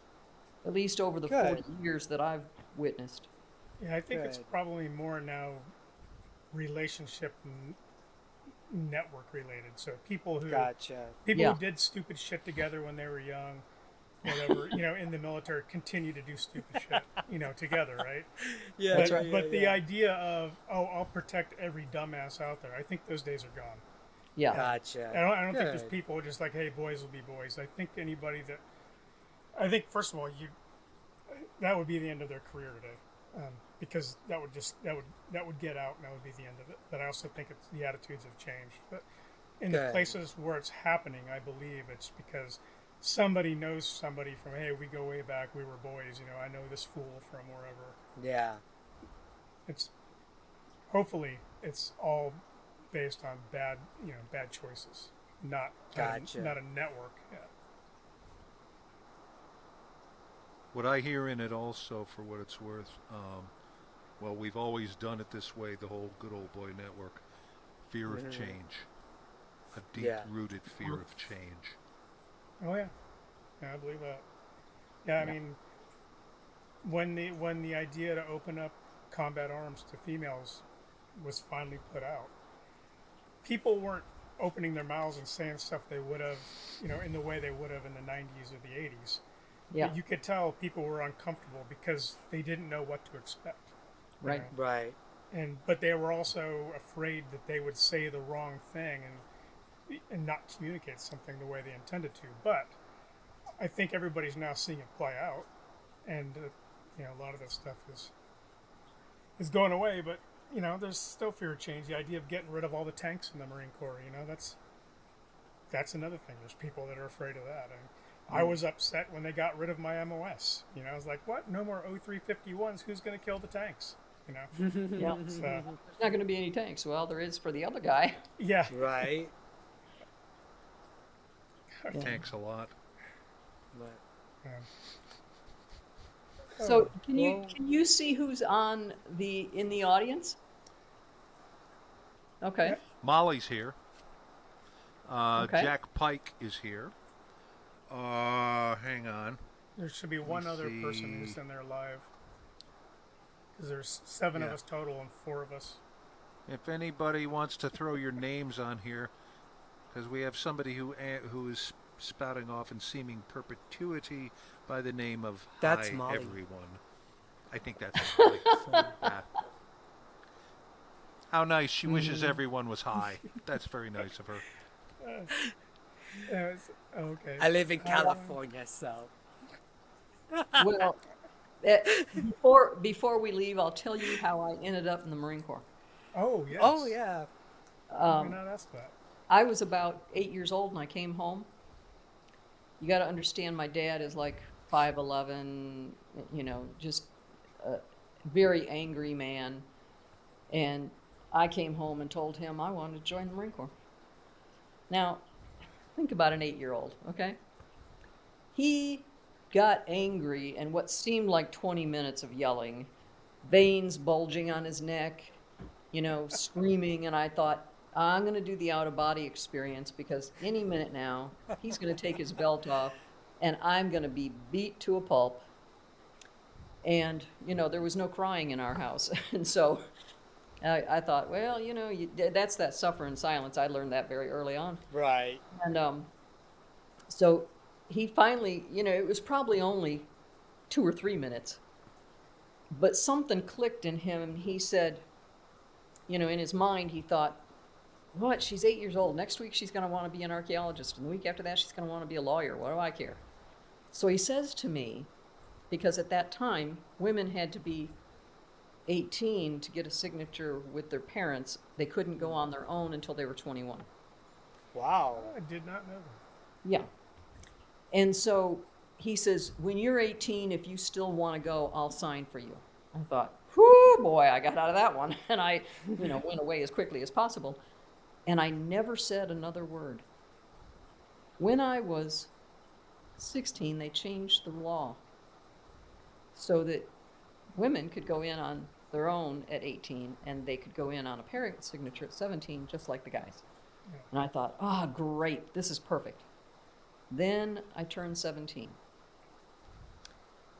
at least over the Good. 40 years that I've witnessed. yeah. I think it's Good. probably more now relationship network related. So Gotcha. people Yeah, who did stupid shit together when they were young, whatever, in the military, continue to do stupid shit, together, right? Yeah, that's But yeah, right. yeah, but the yeah. idea of, oh, I'll protect every dumbass out there, I think those days are gone. Yeah, Gotcha. I don't think there's Good. people just like, hey, boys will be boys. I think first of all, that would be the end of their career today, because that would get out and that would be the end of it. But I also think the attitudes have changed. But in the Good. places where it's happening, I believe it's because somebody knows somebody from, hey, we go way back, we were boys. I know this fool from wherever. Yeah. It's hopefully it's all based on bad choices, not Gotcha. not a network. Yeah. What I hear in it also, for what it's worth, well, we've always done it this way, the whole good old boy network. Fear of Mm-hmm. change. A deep Yeah. rooted fear of change. Oh yeah, yeah, I believe that. Yeah, I yeah, mean, when the idea to open up combat arms to females was finally put out, people weren't opening their mouths and saying stuff they would have, in the way they would have in the 90s or the 80s. yeah, But you could tell people were uncomfortable because they didn't know what to expect. You right. know? Right. But they were also afraid that they would say the wrong thing and not communicate something the way they intended to. But I think everybody's now seeing it play out, and a lot of that stuff is going away. But there's still fear of change. The idea of getting rid of all the tanks in the Marine Corps, that's another thing. There's people that are afraid of that. And I was upset when they got rid of my MOS. I was like, what? No more O351s. Who's going to kill the tanks? Yeah. So There's not going to be any tanks. Well, there is for the other guy. yeah. Right. Yeah. Tanks a lot. Right. Um, So can you Well, can you see who's in the audience? Okay. yeah. Molly's here. Okay. Jack Pike is here. Hang on. There should be Let one me other person see. who's in there live. Because there's 7 of Yeah. us total and 4 of us. If anybody wants to throw your names on here, because we have somebody who is spouting off in seeming perpetuity by the name of that's Hi Molly. Everyone. I think that's Molly. So, Yeah. How nice. She wishes everyone was high. That's very nice of her. Okay. I live in How long- California, so. Well, before we leave, I'll tell you how I ended up in the Marine Corps. Oh, yes. Oh yeah. Why not ask that? I was about 8 years old and I came home. You got to understand, my dad is like 5'11", just a very angry man. And I came home and told him I wanted to join the Marine Corps. Now, think about an 8-year-old, okay? He got angry, and what seemed like 20 minutes of yelling, veins bulging on his neck, screaming, and I thought, I'm going to do the out-of-body experience because any minute now, he's going to take his belt off, and I'm going to be beat to a pulp. And, there was no crying in our house. And so I thought, well, that's that suffer in silence. I learned that very early on. Right. And so he finally, it was probably only 2 or 3 minutes, but something clicked in him. He said, in his mind, he thought, what? She's 8 years old. Next week, she's going to want to be an archaeologist. And the week after that, she's going to want to be a lawyer. What do I care? So he says to me, because at that time, women had to be 18 to get a signature with their parents. They couldn't go on their own until they were 21. Wow. Oh, I did not know that. Yeah. And so he says, when you're 18, if you still want to go, I'll sign for you. I thought, whoo, boy, I got out of that one. And I, went away as quickly as possible. And I never said another word. When I was 16, they changed the law so that women could go in on their own at 18 and they could go in on a parent signature at 17, just like the guys. Yeah. And I thought, great, this is perfect. Then I turned 17.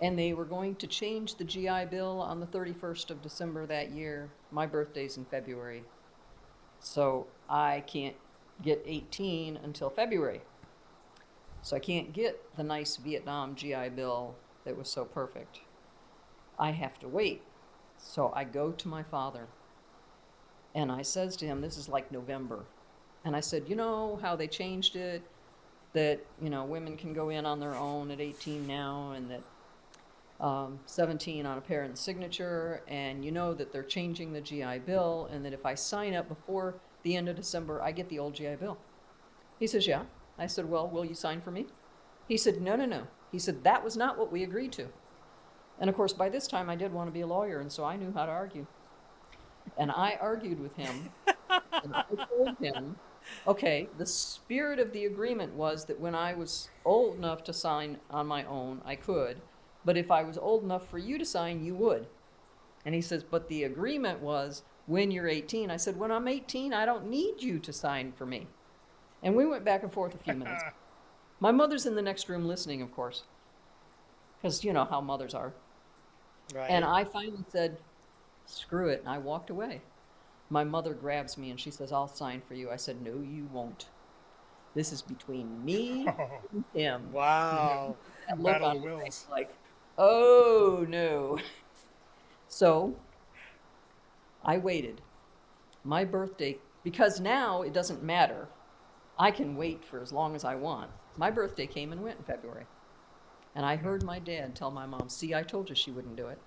And they were going to change the GI Bill on the 31st of December that year. My birthday's in February. So I can't get 18 until February. So I can't get the nice Vietnam GI Bill that was so perfect. I have to wait. So I go to my father and I says to him, this is like November. And I said, you know how they changed it, that, women can go in on their own at 18 now, and that 17 on a parent's signature, and that they're changing the GI Bill, and that if I sign up before the end of December, I get the old GI Bill. He says, yeah. I said, well, will you sign for me? He said, no. He said, that was not what we agreed to. And of course, by this time, I did want to be a lawyer, and so I knew how to argue. And I argued with him, and I told him, okay, the spirit of the agreement was that when I was old enough to sign on my own, I could. But if I was old enough for you to sign, you would. And he says, but the agreement was when you're 18. I said, when I'm 18, I don't need you to sign for me. And we went back and forth a few minutes. My mother's in the next room listening, of course, because you know how mothers are. Right. And I finally said, screw it, and I walked away. My mother grabs me and she says, I'll sign for you. I said, no, you won't. This is between me and him. Wow. That look Battle on of her wills. face, like, oh no. So I waited. My birthday, because now it doesn't matter. I can wait for as long as I want. My birthday came and went in February. And I heard my dad tell my mom, see, I told you she wouldn't do it.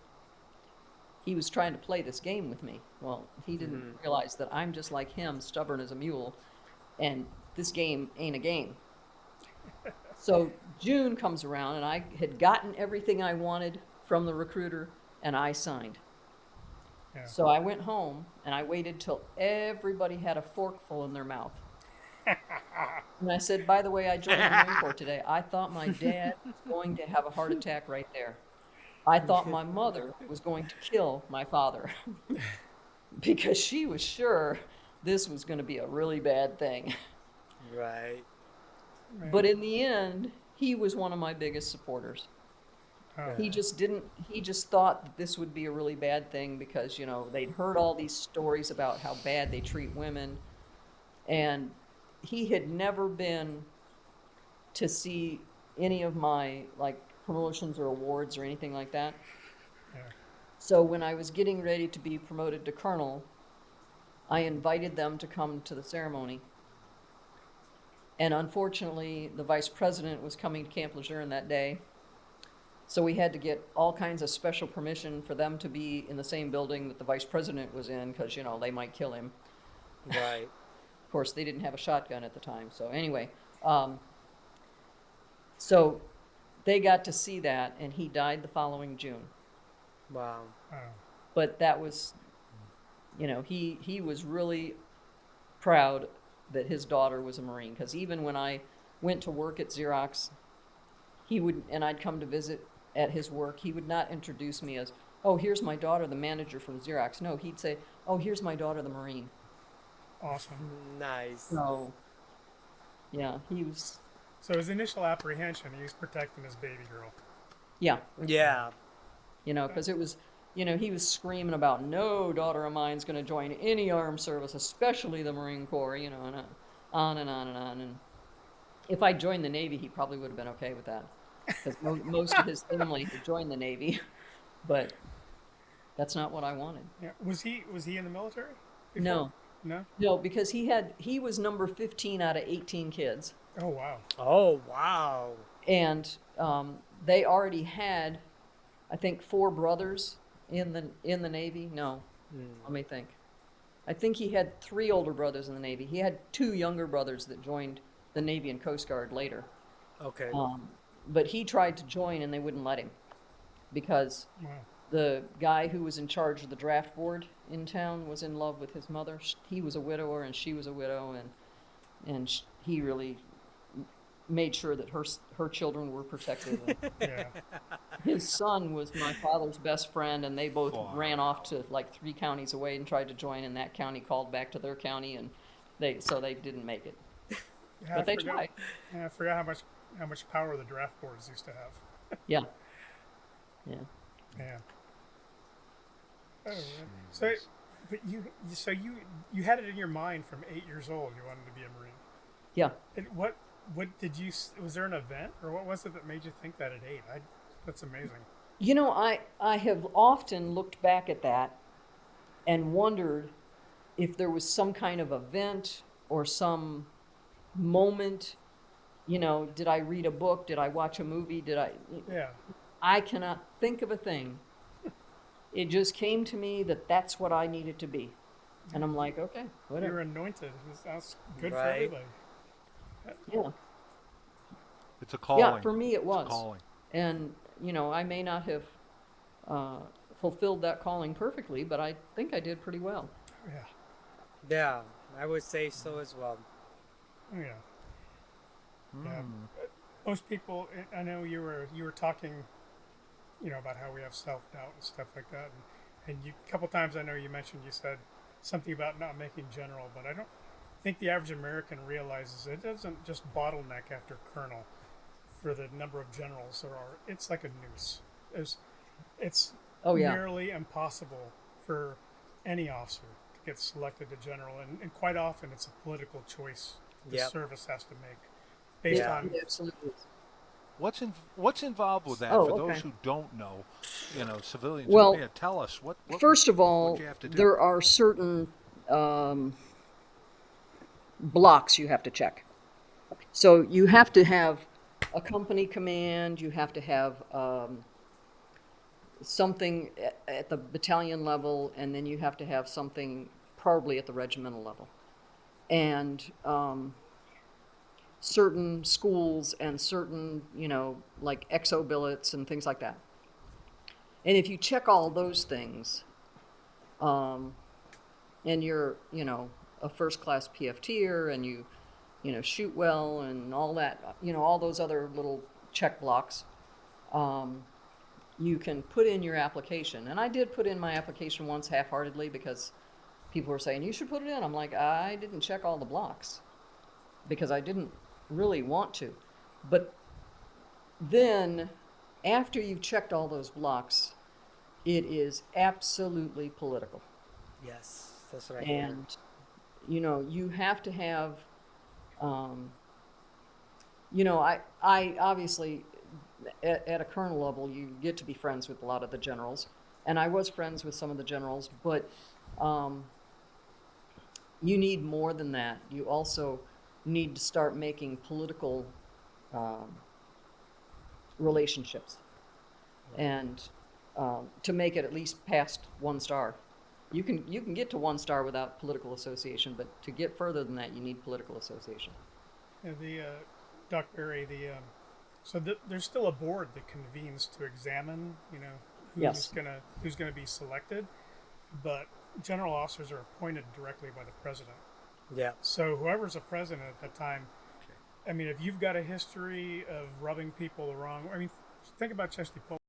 He was trying to play this game with me. Well, he didn't realize that I'm just like him, stubborn as a mule, and this game ain't a game. So June comes around, and I had gotten everything I wanted from the recruiter, and I signed. Yeah. So I went home, and I waited till everybody had a forkful in their mouth. And I said, by the way, I joined the Marine Corps today. I thought my dad was going to have a heart attack right there. I thought my mother was going to kill my father because she was sure this was going to be a really bad thing. Right. But in the end, he was one of my biggest supporters. Oh. He just thought that this would be a really bad thing because, you know, they'd heard all these stories about how bad they treat women. And he had never been to see any of my, like, promotions or awards or anything like that. Yeah. So when I was getting ready to be promoted to colonel, I invited them to come to the ceremony. And unfortunately, the vice president was coming to Camp Lejeune that day. So we had to get all kinds of special permission for them to be in the same building that the vice president was in, because, you know, they might kill him. Right. Of course, they didn't have a shotgun at the time. So anyway, so they got to see that, and he died the following June. Wow. Wow. But that was, you know, he was really proud that his daughter was a Marine, because even when I went to work at Xerox, he would, and I'd come to visit at his work, he would not introduce me as, oh, here's my daughter, the manager from Xerox. No, he'd say, oh, here's my daughter, the Marine. Awesome. Nice. So, yeah, he was, So his initial apprehension, he was protecting his baby girl. yeah, Yeah. you know, because it was, you know, he was screaming about no daughter of mine's going to join any armed service, especially the Marine Corps, you know, and on and on and on. And if I joined the Navy, he probably would have been okay with that, because most of his family had joined the Navy, but that's not what I wanted. Yeah. Was he in the military? before? No, No. no, because he was number 15 out of 18 kids, Oh wow. Oh, wow. and they already had, I think, 4 brothers in the Navy. No, let me think. I think he had 3 older brothers in the Navy. He had 2 younger brothers that joined the Navy and Coast Guard later. Okay. But he tried to join, and they wouldn't let him, because Wow. the guy who was in charge of the draft board in town was in love with his mother. He was a widower, and she was a widow, and he really made sure that her children were protected. And Yeah. his son was my father's best friend, and they both Wow. ran off to like 3 counties away and tried to join, and that county called back to their county, and they didn't make it. Yeah, But they I forgot, tried. Yeah, I forgot how much power the draft boards used to have. Yeah. Yeah. Yeah. Oh, man. So, but you had it in your mind from 8 years old. You wanted to be a Marine. Yeah. And what did you? Was there an event, or what was it that made you think that at 8? That's amazing. You know, I have often looked back at that and wondered if there was some kind of event or some moment. You know, did I read a book? Did I watch a movie? Yeah. I cannot think of a thing. It just came to me that that's what I needed to be. And I'm like, okay, You're whatever. anointed. That's good for Right. everybody. Yeah. It's a calling. Yeah, for me it It's a was. calling. And, you know, I may not have fulfilled that calling perfectly, but I think I did pretty well. Yeah. Yeah, I would say so as well. Oh, yeah. Yeah. Most people, I know you were talking, about how we have self-doubt and stuff like that, and a couple times I know you said something about not making general, but I don't think the average American realizes it doesn't just bottleneck after colonel for the number of generals there are. It's like a noose. It's Oh, yeah. nearly impossible for any officer to get selected to general, and quite often it's a political choice the Yep. service has to make based Yeah. on. It absolutely is. What's involved with that Oh, for okay. those who don't know, civilians? Well, Yeah, tell us what First of all, what'd you have to do? there are certain blocks you have to check. So you have to have a company command, you have to have something at the battalion level, and then you have to have something probably at the regimental level. And certain schools and certain, like exo billets and things like that. And if you check all those things, and you're, a first-class PFTer, and you shoot well and all that, all those other little check blocks, you can put in your application. And I did put in my application once half-heartedly because people were saying, you should put it in. I'm like, I didn't check all the blocks because I didn't really want to. But then, after you've checked all those blocks, it is absolutely political. Yes, that's what I heard. And, you have to have, I obviously, at a colonel level, you get to be friends with a lot of the generals. And I was friends with some of the generals, but you need more than that. You also need to start making political relationships, and to make it at least past 1 star. You can get to 1 star without political association, but to get further than that, you need political association. And Doc Berry, there's still a board that convenes to examine, Yes. who's gonna be selected, but general officers are appointed directly by the president. Yeah. So whoever's the president at that time, I mean, if you've got a history of rubbing people the wrong, I mean, think about Chesty Pullman.